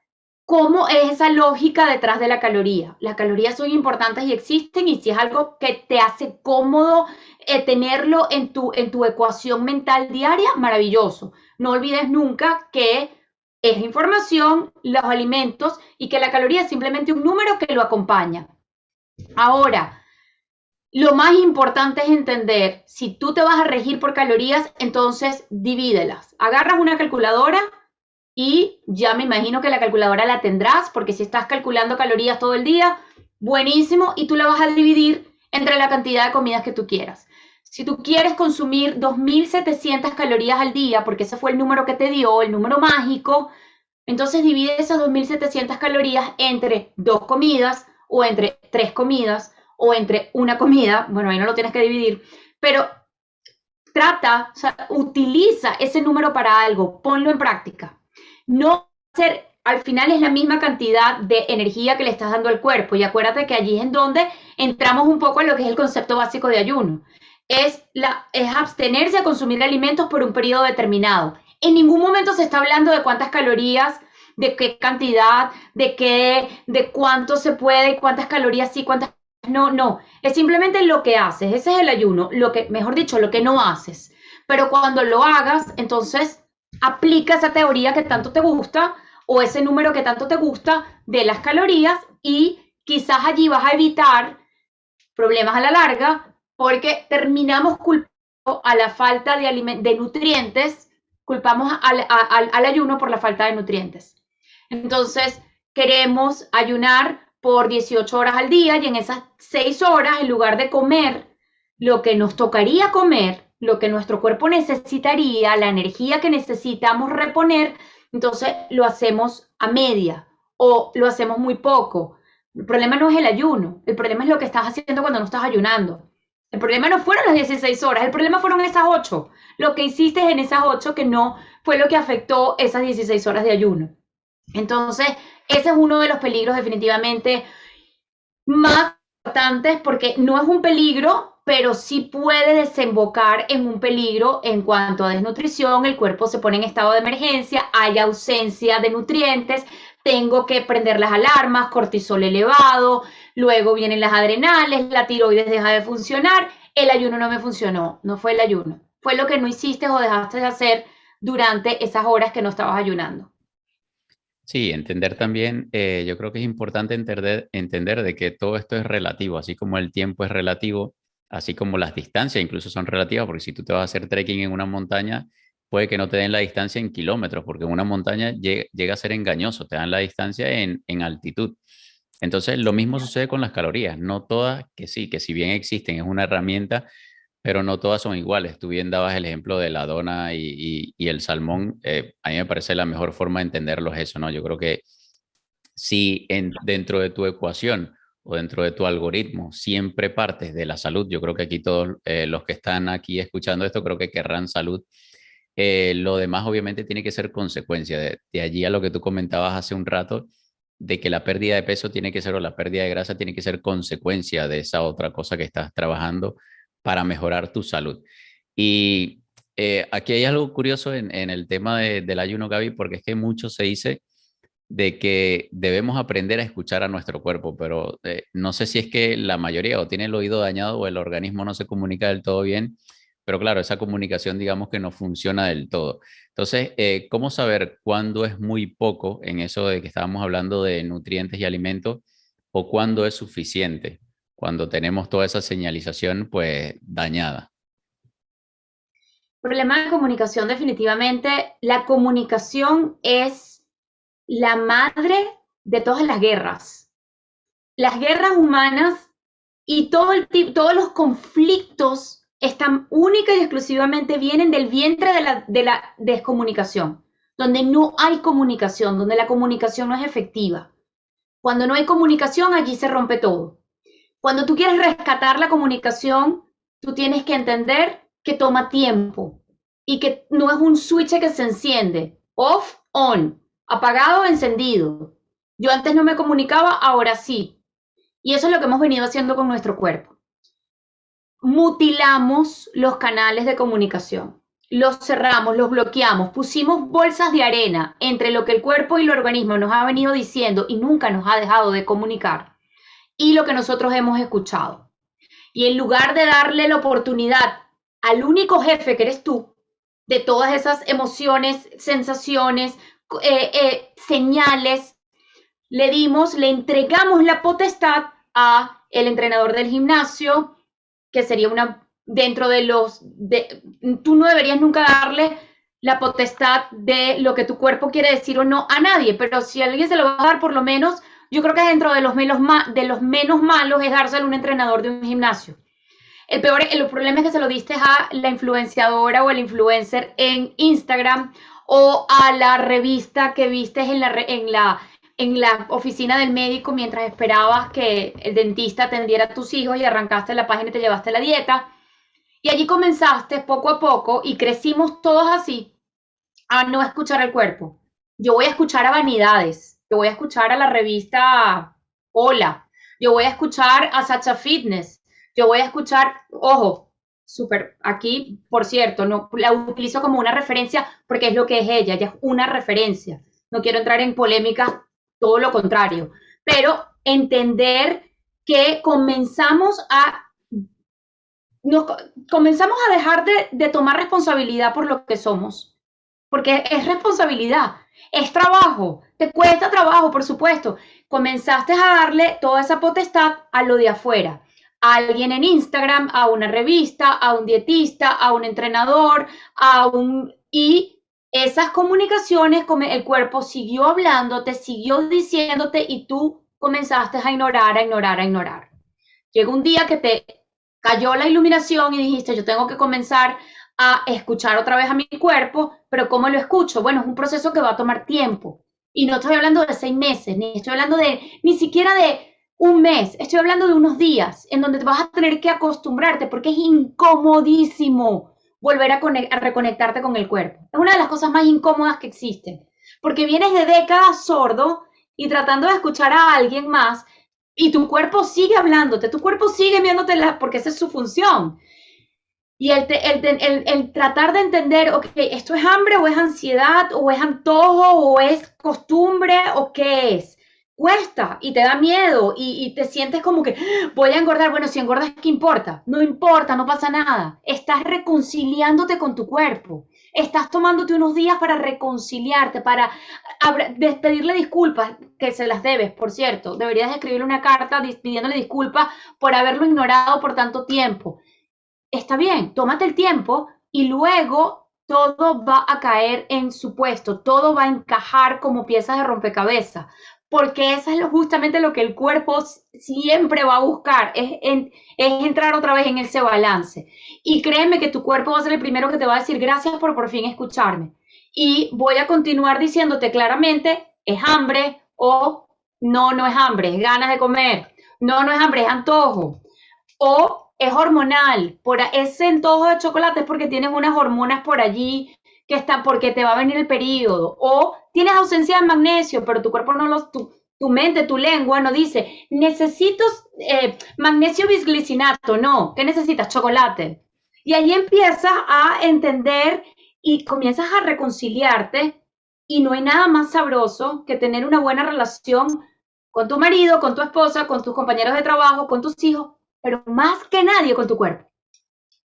cómo es esa lógica detrás de la caloría. Las calorías son importantes y existen, y si es algo que te hace cómodo tenerlo en tu ecuación mental diaria, maravilloso. No olvides nunca que es información, los alimentos, y que la caloría es simplemente un número que lo acompaña. Ahora, lo más importante es entender, si tú te vas a regir por calorías, entonces divídelas. Agarras una calculadora y ya me imagino que la calculadora la tendrás, porque si estás calculando calorías todo el día, buenísimo, y tú la vas a dividir entre la cantidad de comidas que tú quieras. Si tú quieres consumir 2.700 calorías al día, porque ese fue el número que te dio, el número mágico, entonces divide esas 2.700 calorías entre dos comidas, o entre tres comidas, o entre una comida. Bueno, ahí no lo tienes que dividir, pero trata, o sea, utiliza ese número para algo, ponlo en práctica. No hacer, al final es la misma cantidad de energía que le estás dando al cuerpo, y acuérdate que allí es en donde entramos un poco en lo que es el concepto básico de ayuno. Es abstenerse a consumir alimentos por un periodo determinado. En ningún momento se está hablando de cuántas calorías, de qué cantidad, de cuánto se puede, cuántas calorías sí, cuántas no, no. Es simplemente lo que haces. Ese es el ayuno. Mejor dicho, lo que no haces. Pero cuando lo hagas, entonces aplica esa teoría que tanto te gusta, o ese número que tanto te gusta de las calorías, y quizás allí vas a evitar problemas a la larga, porque terminamos culpando a la falta de nutrientes, culpamos al ayuno por la falta de nutrientes. Entonces, queremos ayunar por 18 horas al día, y en esas 6 horas, en lugar de comer lo que nos tocaría comer, lo que nuestro cuerpo necesitaría, la energía que necesitamos reponer, entonces lo hacemos a media o lo hacemos muy poco. El problema no es el ayuno, el problema es lo que estás haciendo cuando no estás ayunando. El problema no fueron las 16 horas, el problema fueron esas 8. Lo que hiciste en esas 8 que no fue lo que afectó esas 16 horas de ayuno. Entonces, ese es uno de los peligros definitivamente más importantes, porque no es un peligro, pero sí puede desembocar en un peligro en cuanto a desnutrición. El cuerpo se pone en estado de emergencia, hay ausencia de nutrientes, tengo que prender las alarmas, cortisol elevado, luego vienen las adrenales, la tiroides deja de funcionar, el ayuno no me funcionó, no fue el ayuno, fue lo que no hiciste o dejaste de hacer durante esas horas que no estabas ayunando. Sí, entender también, yo creo que es importante entender de que todo esto es relativo, así como el tiempo es relativo, así como las distancias incluso son relativas, porque si tú te vas a hacer trekking en una montaña, puede que no te den la distancia en kilómetros, porque en una montaña llega a ser engañoso, te dan la distancia en altitud. Entonces, lo mismo sucede con las calorías, no todas, que sí, que si bien existen, es una herramienta, pero no todas son iguales. Tú bien dabas el ejemplo de la dona y el salmón. A mí me parece la mejor forma de entenderlo es eso, ¿no? Yo creo que si dentro de tu ecuación o dentro de tu algoritmo siempre partes de la salud, yo creo que aquí todos los que están aquí escuchando esto creo que querrán salud. Lo demás obviamente tiene que ser consecuencia de allí a lo que tú comentabas hace un rato, de que la pérdida de peso tiene que ser o la pérdida de grasa tiene que ser consecuencia de esa otra cosa que estás trabajando para mejorar tu salud. Y aquí hay algo curioso en el tema del ayuno, Gaby, porque es que mucho se dice de que debemos aprender a escuchar a nuestro cuerpo, pero no sé si es que la mayoría o tiene el oído dañado o el organismo no se comunica del todo bien, pero claro, esa comunicación digamos que no funciona del todo. Entonces, ¿cómo saber cuándo es muy poco en eso de que estábamos hablando de nutrientes y alimentos o cuándo es suficiente? Cuando tenemos toda esa señalización pues dañada. Problema de comunicación, definitivamente. La comunicación es la madre de todas las guerras. Las guerras humanas y todos los conflictos están única y exclusivamente vienen del vientre de la descomunicación, donde no hay comunicación, donde la comunicación no es efectiva. Cuando no hay comunicación, allí se rompe todo. Cuando tú quieres rescatar la comunicación, tú tienes que entender que toma tiempo y que no es un switch que se enciende, off, on, apagado, encendido. Yo antes no me comunicaba, ahora sí. Y eso es lo que hemos venido haciendo con nuestro cuerpo. Mutilamos los canales de comunicación, los cerramos, los bloqueamos, pusimos bolsas de arena entre lo que el cuerpo y el organismo nos ha venido diciendo y nunca nos ha dejado de comunicar y lo que nosotros hemos escuchado. Y en lugar de darle la oportunidad al único jefe que eres tú, de todas esas emociones, sensaciones, señales, le entregamos la potestad a el entrenador del gimnasio, que sería dentro de tú no deberías nunca darle la potestad de lo que tu cuerpo quiere decir o no a nadie, pero si a alguien se lo va a dar, por lo menos, yo creo que dentro de los menos malos es dárselo a un entrenador de un gimnasio. El problema es que se lo diste a la influenciadora o el influencer en Instagram o a la revista que viste en la oficina del médico mientras esperabas que el dentista atendiera a tus hijos y arrancaste la página y te llevaste la dieta. Y allí comenzaste poco a poco y crecimos todos así a no escuchar al cuerpo. Yo voy a escuchar a Vanidades, yo voy a escuchar a la revista Hola, yo voy a escuchar a Sacha Fitness, yo voy a escuchar, ojo, súper, aquí, por cierto, no la utilizo como una referencia porque es lo que es ella es una referencia. No quiero entrar en polémicas, todo lo contrario, pero entender que comenzamos a dejar de tomar responsabilidad por lo que somos, porque es responsabilidad, es trabajo, te cuesta trabajo, por supuesto. Comenzaste a darle toda esa potestad a lo de afuera, a alguien en Instagram, a una revista, a un dietista, a un entrenador, y esas comunicaciones, el cuerpo siguió hablándote, siguió diciéndote y tú comenzaste a ignorar, a ignorar, a ignorar. Llega un día que te cayó la iluminación y dijiste, yo tengo que comenzar a escuchar otra vez a mi cuerpo, pero ¿cómo lo escucho? Bueno, es un proceso que va a tomar tiempo. Y no estoy hablando de 6 meses, ni estoy hablando ni siquiera de un mes, estoy hablando de unos días en donde te vas a tener que acostumbrarte porque es incomodísimo volver a reconectarte con el cuerpo. Es una de las cosas más incómodas que existen, porque vienes de décadas sordo y tratando de escuchar a alguien más y tu cuerpo sigue hablándote, tu cuerpo sigue viéndote porque esa es su función. Y el tratar de entender, ok, esto es hambre o es ansiedad o es antojo o es costumbre o qué es. Cuesta y te da miedo y te sientes como que voy a engordar. Bueno, si engordas, ¿qué importa? No importa, no pasa nada. Estás reconciliándote con tu cuerpo. Estás tomándote unos días para reconciliarte, para pedirle disculpas, que se las debes, por cierto. Deberías escribirle una carta pidiéndole disculpas por haberlo ignorado por tanto tiempo. Está bien, tómate el tiempo y luego todo va a caer en su puesto, todo va a encajar como piezas de rompecabezas, porque eso es justamente lo que el cuerpo siempre va a buscar, es entrar otra vez en ese balance. Y créeme que tu cuerpo va a ser el primero que te va a decir gracias por fin escucharme. Y voy a continuar diciéndote claramente, es hambre o No, no es hambre, es ganas de comer. No, no es hambre, es antojo. O es hormonal, por ese antojo de chocolate es porque tienes unas hormonas por allí que están porque te va a venir el periodo. O tienes ausencia de magnesio, pero tu cuerpo no los, tu mente, tu lengua no dice, necesito magnesio bisglicinato. No, ¿qué necesitas? Chocolate. Y ahí empiezas a entender y comienzas a reconciliarte y no hay nada más sabroso que tener una buena relación con tu marido, con tu esposa, con tus compañeros de trabajo, con tus hijos, pero más que nadie con tu cuerpo,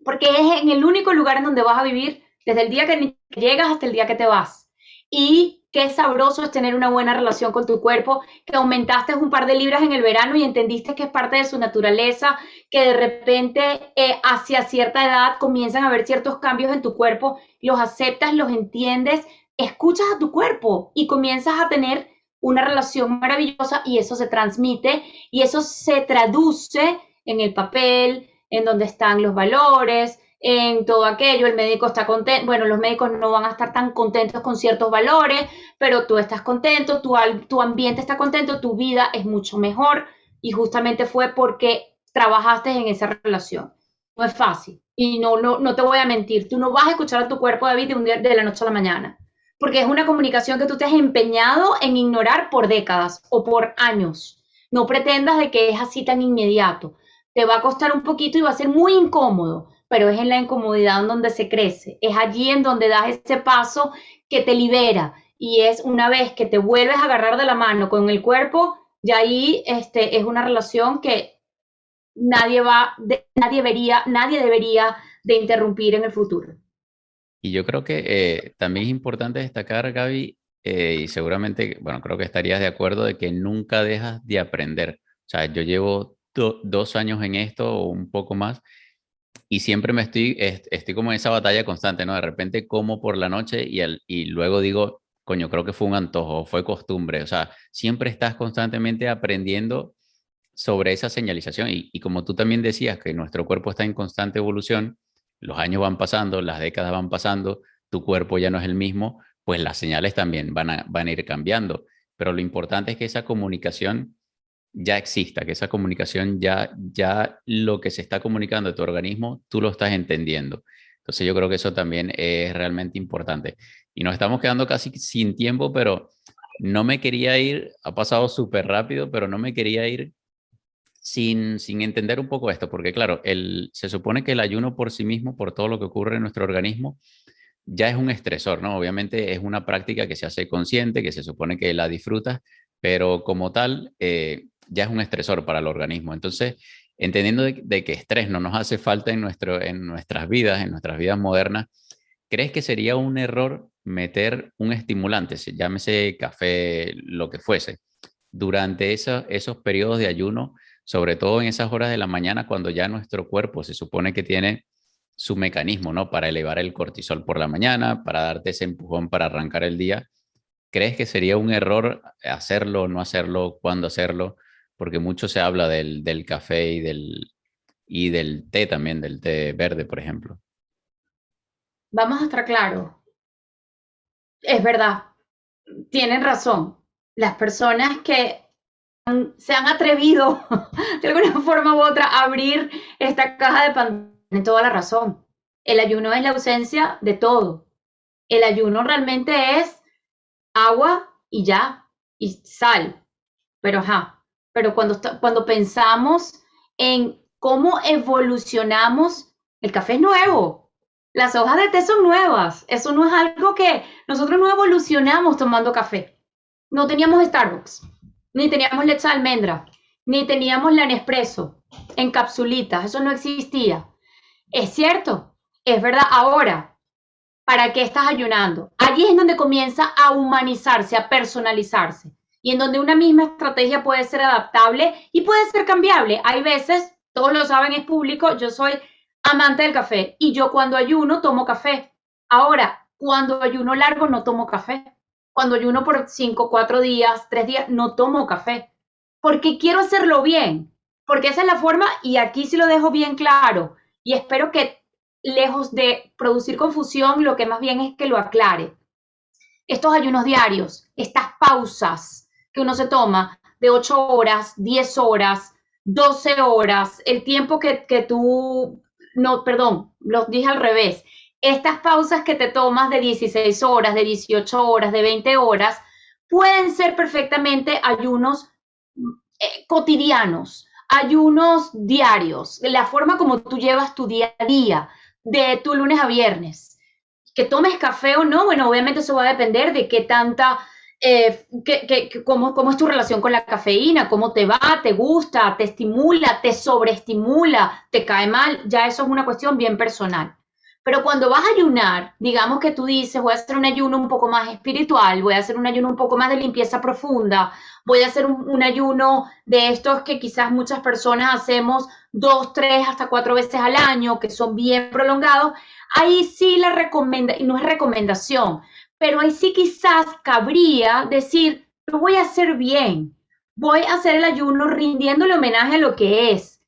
porque es en el único lugar en donde vas a vivir desde el día que llegas hasta el día que te vas. Y qué sabroso es tener una buena relación con tu cuerpo, que aumentaste un par de libras en el verano y entendiste que es parte de su naturaleza, que de repente hacia cierta edad comienzan a haber ciertos cambios en tu cuerpo, los aceptas, los entiendes, escuchas a tu cuerpo y comienzas a tener una relación maravillosa y eso se transmite y eso se traduce en el papel, en donde están los valores, en todo aquello, el médico está contento, bueno, los médicos no van a estar tan contentos con ciertos valores, pero tú estás contento, tu ambiente está contento, tu vida es mucho mejor y justamente fue porque trabajaste en esa relación. No es fácil y no te voy a mentir, tú no vas a escuchar a tu cuerpo, David, de un día de la noche a la mañana, porque es una comunicación que tú te has empeñado en ignorar por décadas o por años. No pretendas de que es así tan inmediato, te va a costar un poquito y va a ser muy incómodo, pero es en la incomodidad en donde se crece, es allí en donde das ese paso que te libera y es una vez que te vuelves a agarrar de la mano con el cuerpo, ya ahí es una relación que nadie debería de interrumpir en el futuro. Y yo creo que también es importante destacar, Gaby, y seguramente, bueno, creo que estarías de acuerdo de que nunca dejas de aprender. O sea, yo llevo 2 años en esto o un poco más y siempre estoy como en esa batalla constante, ¿no? De repente como por la noche y luego digo, coño, creo que fue un antojo, fue costumbre. O sea, siempre estás constantemente aprendiendo sobre esa señalización. Y como tú también decías, que nuestro cuerpo está en constante evolución, los años van pasando, las décadas van pasando, tu cuerpo ya no es el mismo, pues las señales también van a ir cambiando. Pero lo importante es que esa comunicación ya exista, que esa comunicación ya lo que se está comunicando de tu organismo, tú lo estás entendiendo. Entonces yo creo que eso también es realmente importante. Y nos estamos quedando casi sin tiempo, pero no me quería ir, ha pasado súper rápido, pero no me quería ir sin entender un poco esto, porque claro, se supone que el ayuno por sí mismo, por todo lo que ocurre en nuestro organismo, ya es un estresor, ¿no? Obviamente es una práctica que se hace consciente, que se supone que la disfrutas, pero como tal, ya es un estresor para el organismo. Entonces, entendiendo de que estrés no nos hace falta en nuestras vidas modernas, ¿crees que sería un error meter un estimulante, llámese café, lo que fuese, durante esos periodos de ayuno, sobre todo en esas horas de la mañana cuando ya nuestro cuerpo se supone que tiene su mecanismo, ¿no? Para elevar el cortisol por la mañana, para darte ese empujón para arrancar el día? ¿Crees que sería un error hacerlo, no hacerlo, cuándo hacerlo? Porque mucho se habla del café y del té también, del té verde, por ejemplo. Vamos a estar claros, es verdad, tienen razón. Las personas que se han atrevido de alguna forma u otra a abrir esta caja de Pandora tienen toda la razón. El ayuno es la ausencia de todo. El ayuno realmente es agua y ya, y sal. Pero ajá, pero cuando pensamos en cómo evolucionamos, el café es nuevo, las hojas de té son nuevas, eso no es algo que nosotros no evolucionamos tomando café. No teníamos Starbucks, ni teníamos leche de almendra, ni teníamos la Nespresso en capsulitas, eso no existía. Es cierto, es verdad. Ahora, ¿para qué estás ayunando? Allí es donde comienza a humanizarse, a personalizarse y en donde una misma estrategia puede ser adaptable y puede ser cambiable. Hay veces, todos lo saben, es público, yo soy amante del café y yo cuando ayuno tomo café. Ahora, cuando ayuno largo no tomo café. Cuando ayuno por 5, 4 días, 3 días, no tomo café. Porque quiero hacerlo bien. Porque esa es la forma y aquí sí lo dejo bien claro. Y espero que lejos de producir confusión, lo que más bien es que lo aclare. Estos ayunos diarios, estas pausas que uno se toma, de 8 horas, 10 horas, 12 horas, el tiempo que tú, no, perdón, lo dije al revés, estas pausas que te tomas de 16 horas, de 18 horas, de 20 horas, pueden ser perfectamente ayunos cotidianos, ayunos diarios, la forma como tú llevas tu día a día, de tu lunes a viernes. Que tomes café o no, bueno, obviamente eso va a depender de qué tanta, cómo es tu relación con la cafeína, cómo te va, te gusta, te estimula, te sobreestimula, te cae mal, ya eso es una cuestión bien personal. Pero cuando vas a ayunar, digamos que tú dices, voy a hacer un ayuno un poco más espiritual, voy a hacer un ayuno un poco más de limpieza profunda, voy a hacer un ayuno de estos que quizás muchas personas hacemos 2, 3, hasta 4 veces al año, que son bien prolongados, ahí sí la recomienda, y no es recomendación, pero ahí sí quizás cabría decir, lo voy a hacer bien, voy a hacer el ayuno rindiéndole homenaje a lo que es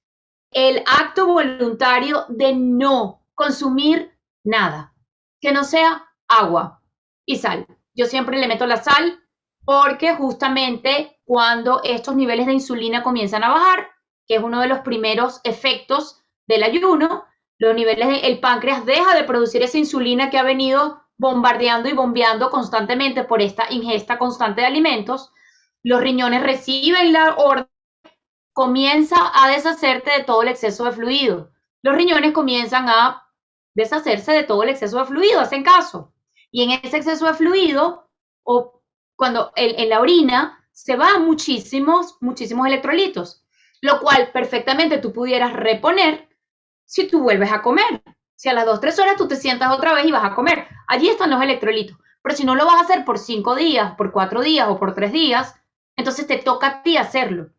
el acto voluntario de no consumir nada, que no sea agua y sal. Yo siempre le meto la sal porque justamente cuando estos niveles de insulina comienzan a bajar, que es uno de los primeros efectos del ayuno, los niveles el páncreas deja de producir esa insulina que ha venido bombardeando y bombeando constantemente por esta ingesta constante de alimentos. Los riñones reciben la orden, comienza a deshacerte de todo el exceso de fluido. Los riñones comienzan a deshacerse de todo el exceso de fluido, hacen caso. Y en ese exceso de fluido, o cuando en la orina, se van muchísimos electrolitos, lo cual perfectamente tú pudieras reponer si tú vuelves a comer. Si a las 2, 3 horas tú te sientas otra vez y vas a comer, allí están los electrolitos. Pero si no lo vas a hacer por 5 días, por 4 días o por 3 días, entonces te toca a ti hacerlo.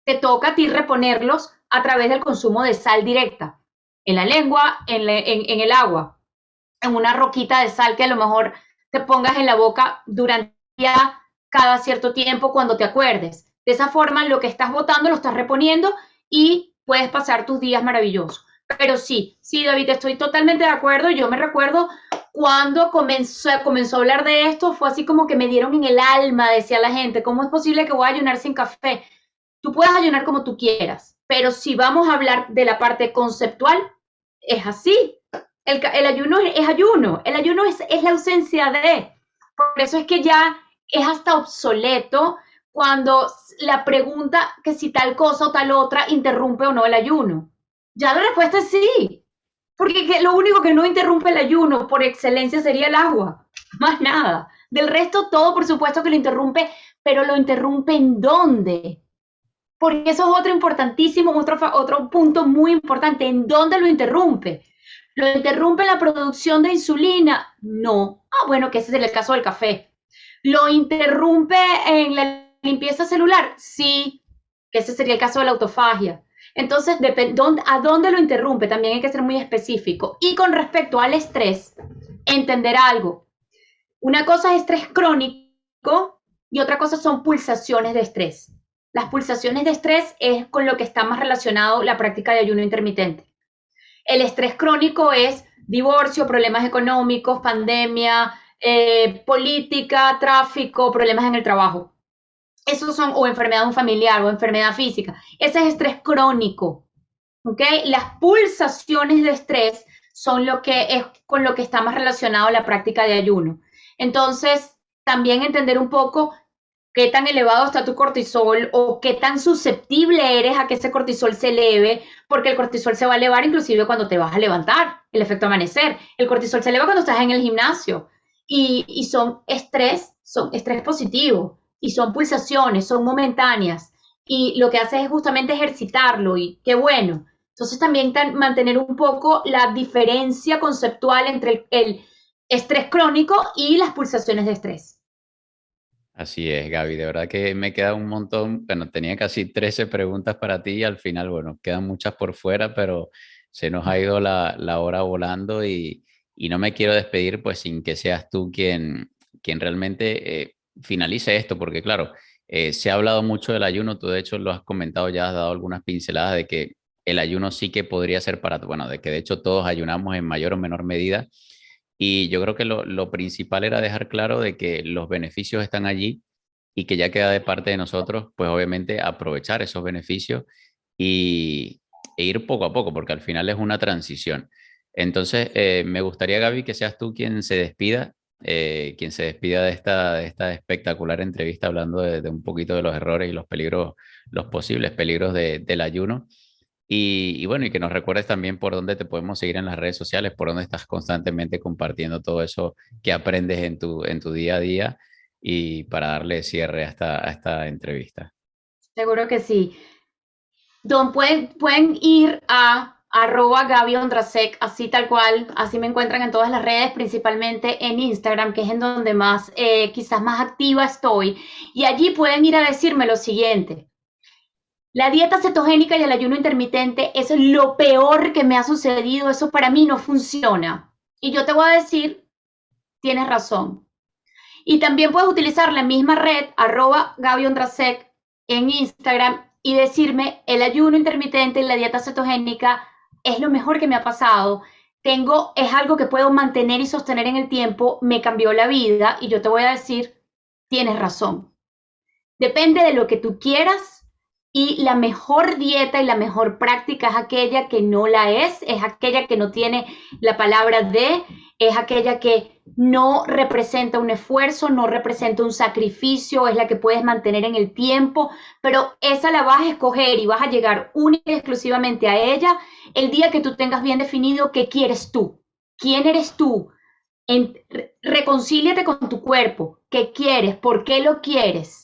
Te toca a ti reponerlos a través del consumo de sal directa, en la lengua, en el agua, en una roquita de sal que a lo mejor te pongas en la boca durante ya cada cierto tiempo cuando te acuerdes. De esa forma, lo que estás botando lo estás reponiendo y puedes pasar tus días maravillosos. Pero sí, David, estoy totalmente de acuerdo. Yo me recuerdo cuando comenzó a hablar de esto, fue así como que me dieron en el alma, decía la gente, ¿cómo es posible que voy a ayunar sin café? Tú puedes ayunar como tú quieras, pero si vamos a hablar de la parte conceptual, es así. El ayuno es ayuno, el ayuno es la ausencia de. Por eso es que ya es hasta obsoleto cuando la pregunta que si tal cosa o tal otra interrumpe o no el ayuno. Ya la respuesta es sí, porque lo único que no interrumpe el ayuno por excelencia sería el agua, más nada. Del resto, todo por supuesto que lo interrumpe, pero lo interrumpe ¿en dónde? Porque eso es otro importantísimo, otro punto muy importante. ¿En dónde lo interrumpe? ¿Lo interrumpe la producción de insulina? No. Ah, bueno, que ese es el caso del café. ¿Lo interrumpe en la limpieza celular? Sí, que ese sería el caso de la autofagia. Entonces, ¿a dónde lo interrumpe? También hay que ser muy específico. Y con respecto al estrés, entender algo. Una cosa es estrés crónico y otra cosa son pulsaciones de estrés. Las pulsaciones de estrés es con lo que está más relacionado la práctica de ayuno intermitente. El estrés crónico es divorcio, problemas económicos, pandemia, política, tráfico, problemas en el trabajo. Esos son, o enfermedad de un familiar o enfermedad física. Ese es estrés crónico. ¿Okay? Las pulsaciones de estrés son lo que es con lo que está más relacionado la práctica de ayuno. Entonces, también entender un poco qué tan elevado está tu cortisol o qué tan susceptible eres a que ese cortisol se eleve, porque el cortisol se va a elevar inclusive cuando te vas a levantar, el efecto amanecer. El cortisol se eleva cuando estás en el gimnasio y son estrés positivo y son pulsaciones, son momentáneas y lo que hace es justamente ejercitarlo y qué bueno. Entonces también mantener un poco la diferencia conceptual entre el estrés crónico y las pulsaciones de estrés. Así es, Gaby. De verdad que me queda un montón. Bueno, tenía casi 13 preguntas para ti y al final, bueno, quedan muchas por fuera, pero se nos ha ido la hora volando y no me quiero despedir pues sin que seas tú quien realmente finalice esto, porque claro, se ha hablado mucho del ayuno. Tú de hecho lo has comentado, ya has dado algunas pinceladas de que el ayuno sí que podría ser para, bueno, de que de hecho todos ayunamos en mayor o menor medida. Y yo creo que lo principal era dejar claro de que los beneficios están allí y que ya queda de parte de nosotros, pues obviamente aprovechar esos beneficios y, e ir poco a poco, porque al final es una transición. Entonces, me gustaría, Gaby, que seas tú quien se despida de esta espectacular entrevista hablando de un poquito de los errores y los peligros, los posibles peligros del ayuno. Y bueno, y que nos recuerdes también por dónde te podemos seguir en las redes sociales, por dónde estás constantemente compartiendo todo eso que aprendes en tu día a día y para darle cierre a esta entrevista. Seguro que sí. Pueden ir a @Gaby Ondrasek, así tal cual, así me encuentran en todas las redes, principalmente en Instagram, que es en donde más, quizás más activa estoy. Y allí pueden ir a decirme lo siguiente: la dieta cetogénica y el ayuno intermitente es lo peor que me ha sucedido, eso para mí no funciona. Y yo te voy a decir, tienes razón. Y también puedes utilizar la misma red, @Gaby Ondrasek, en Instagram y decirme, el ayuno intermitente y la dieta cetogénica es lo mejor que me ha pasado. Es algo que puedo mantener y sostener en el tiempo, me cambió la vida y yo te voy a decir, tienes razón. Depende de lo que tú quieras y la mejor dieta y la mejor práctica es aquella que no la es aquella que no tiene la palabra de, es aquella que no representa un esfuerzo, no representa un sacrificio, es la que puedes mantener en el tiempo, pero esa la vas a escoger y vas a llegar única y exclusivamente a ella el día que tú tengas bien definido qué quieres tú, quién eres tú. Reconcíliate con tu cuerpo, qué quieres, por qué lo quieres.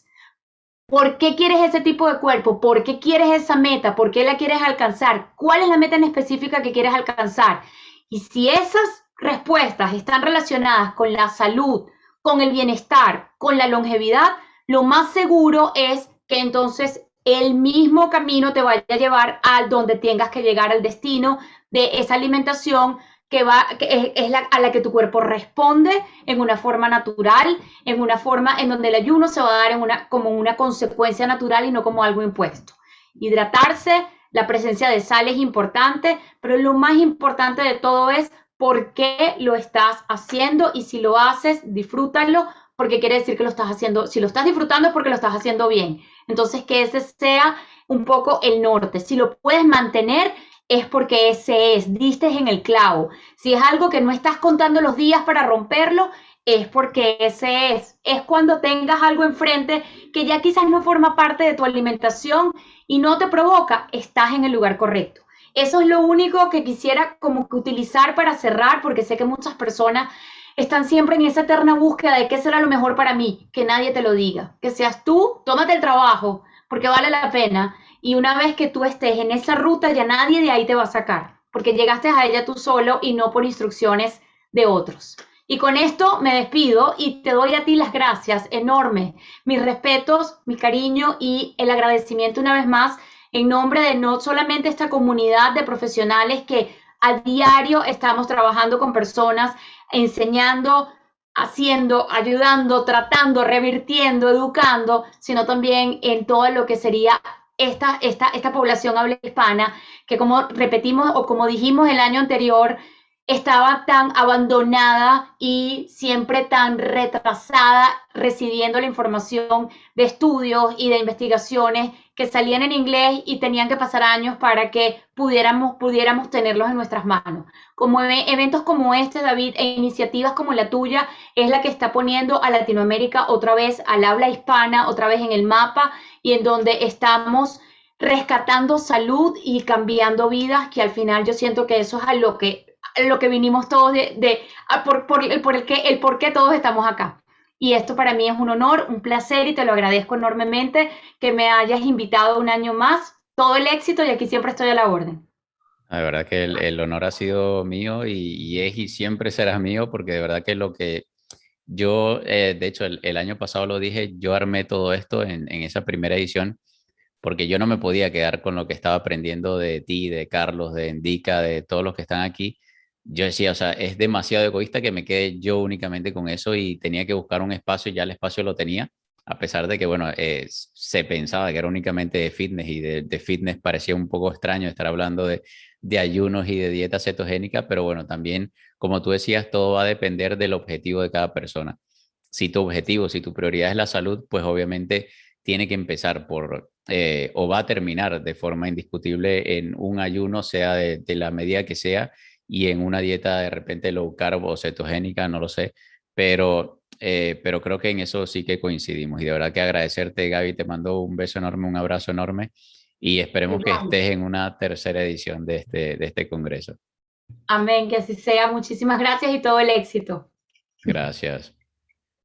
¿Por qué quieres ese tipo de cuerpo? ¿Por qué quieres esa meta? ¿Por qué la quieres alcanzar? ¿Cuál es la meta en específica que quieres alcanzar? Y si esas respuestas están relacionadas con la salud, con el bienestar, con la longevidad, lo más seguro es que entonces el mismo camino te vaya a llevar a donde tengas que llegar, al destino de esa alimentación a la que tu cuerpo responde en una forma natural, en una forma en donde el ayuno se va a dar como una consecuencia natural y no como algo impuesto. Hidratarse, la presencia de sal es importante, pero lo más importante de todo es por qué lo estás haciendo y si lo haces, disfrútalo, porque quiere decir que lo estás haciendo, si lo estás disfrutando es porque lo estás haciendo bien. Entonces, que ese sea un poco el norte. Si lo puedes mantener, es porque ese es, diste en el clavo. Si es algo que no estás contando los días para romperlo, es porque ese es. Es cuando tengas algo enfrente que ya quizás no forma parte de tu alimentación y no te provoca, estás en el lugar correcto. Eso es lo único que quisiera como que utilizar para cerrar, porque sé que muchas personas están siempre en esa eterna búsqueda de qué será lo mejor para mí, que nadie te lo diga, que seas tú, tómate el trabajo, porque vale la pena, y una vez que tú estés en esa ruta, ya nadie de ahí te va a sacar, porque llegaste a ella tú solo y no por instrucciones de otros. Y con esto me despido y te doy a ti las gracias enormes, mis respetos, mi cariño y el agradecimiento una vez más en nombre de no solamente esta comunidad de profesionales que a diario estamos trabajando con personas, enseñando, haciendo, ayudando, tratando, revirtiendo, educando, sino también en todo lo que sería esta población habla hispana, que como repetimos o como dijimos el año anterior, estaba tan abandonada y siempre tan retrasada recibiendo la información de estudios y de investigaciones que salían en inglés y tenían que pasar años para que pudiéramos tenerlos en nuestras manos. Como eventos como este, David, e iniciativas como la tuya, es la que está poniendo a Latinoamérica otra vez al habla hispana, otra vez en el mapa y en donde estamos rescatando salud y cambiando vidas, que al final yo siento que eso es a lo que vinimos todos el por qué todos estamos acá. Y esto para mí es un honor, un placer y te lo agradezco enormemente que me hayas invitado un año más. Todo el éxito y aquí siempre estoy a la orden. La verdad que el honor ha sido mío y es y siempre será mío porque de verdad que lo que yo, de hecho, el año pasado lo dije, yo armé todo esto en esa primera edición porque yo no me podía quedar con lo que estaba aprendiendo de ti, de Carlos, de Indica, de todos los que están aquí. Yo decía, o sea, es demasiado egoísta que me quede yo únicamente con eso y tenía que buscar un espacio y ya el espacio lo tenía, a pesar de que, bueno, se pensaba que era únicamente de fitness y de fitness parecía un poco extraño estar hablando de ayunos y de dieta cetogénica, pero bueno, también, como tú decías, todo va a depender del objetivo de cada persona. si tu objetivo, si tu prioridad es la salud, pues obviamente tiene que empezar por, o va a terminar de forma indiscutible en un ayuno, sea de la medida que sea, y en una dieta de repente low carb o cetogénica, no lo sé, pero creo que en eso sí que coincidimos. Y de verdad que agradecerte, Gaby, te mando un beso enorme, un abrazo enorme, y esperemos que Igual. estés en una tercera edición de este congreso. Amén, que así sea. Muchísimas gracias y todo el éxito. Gracias.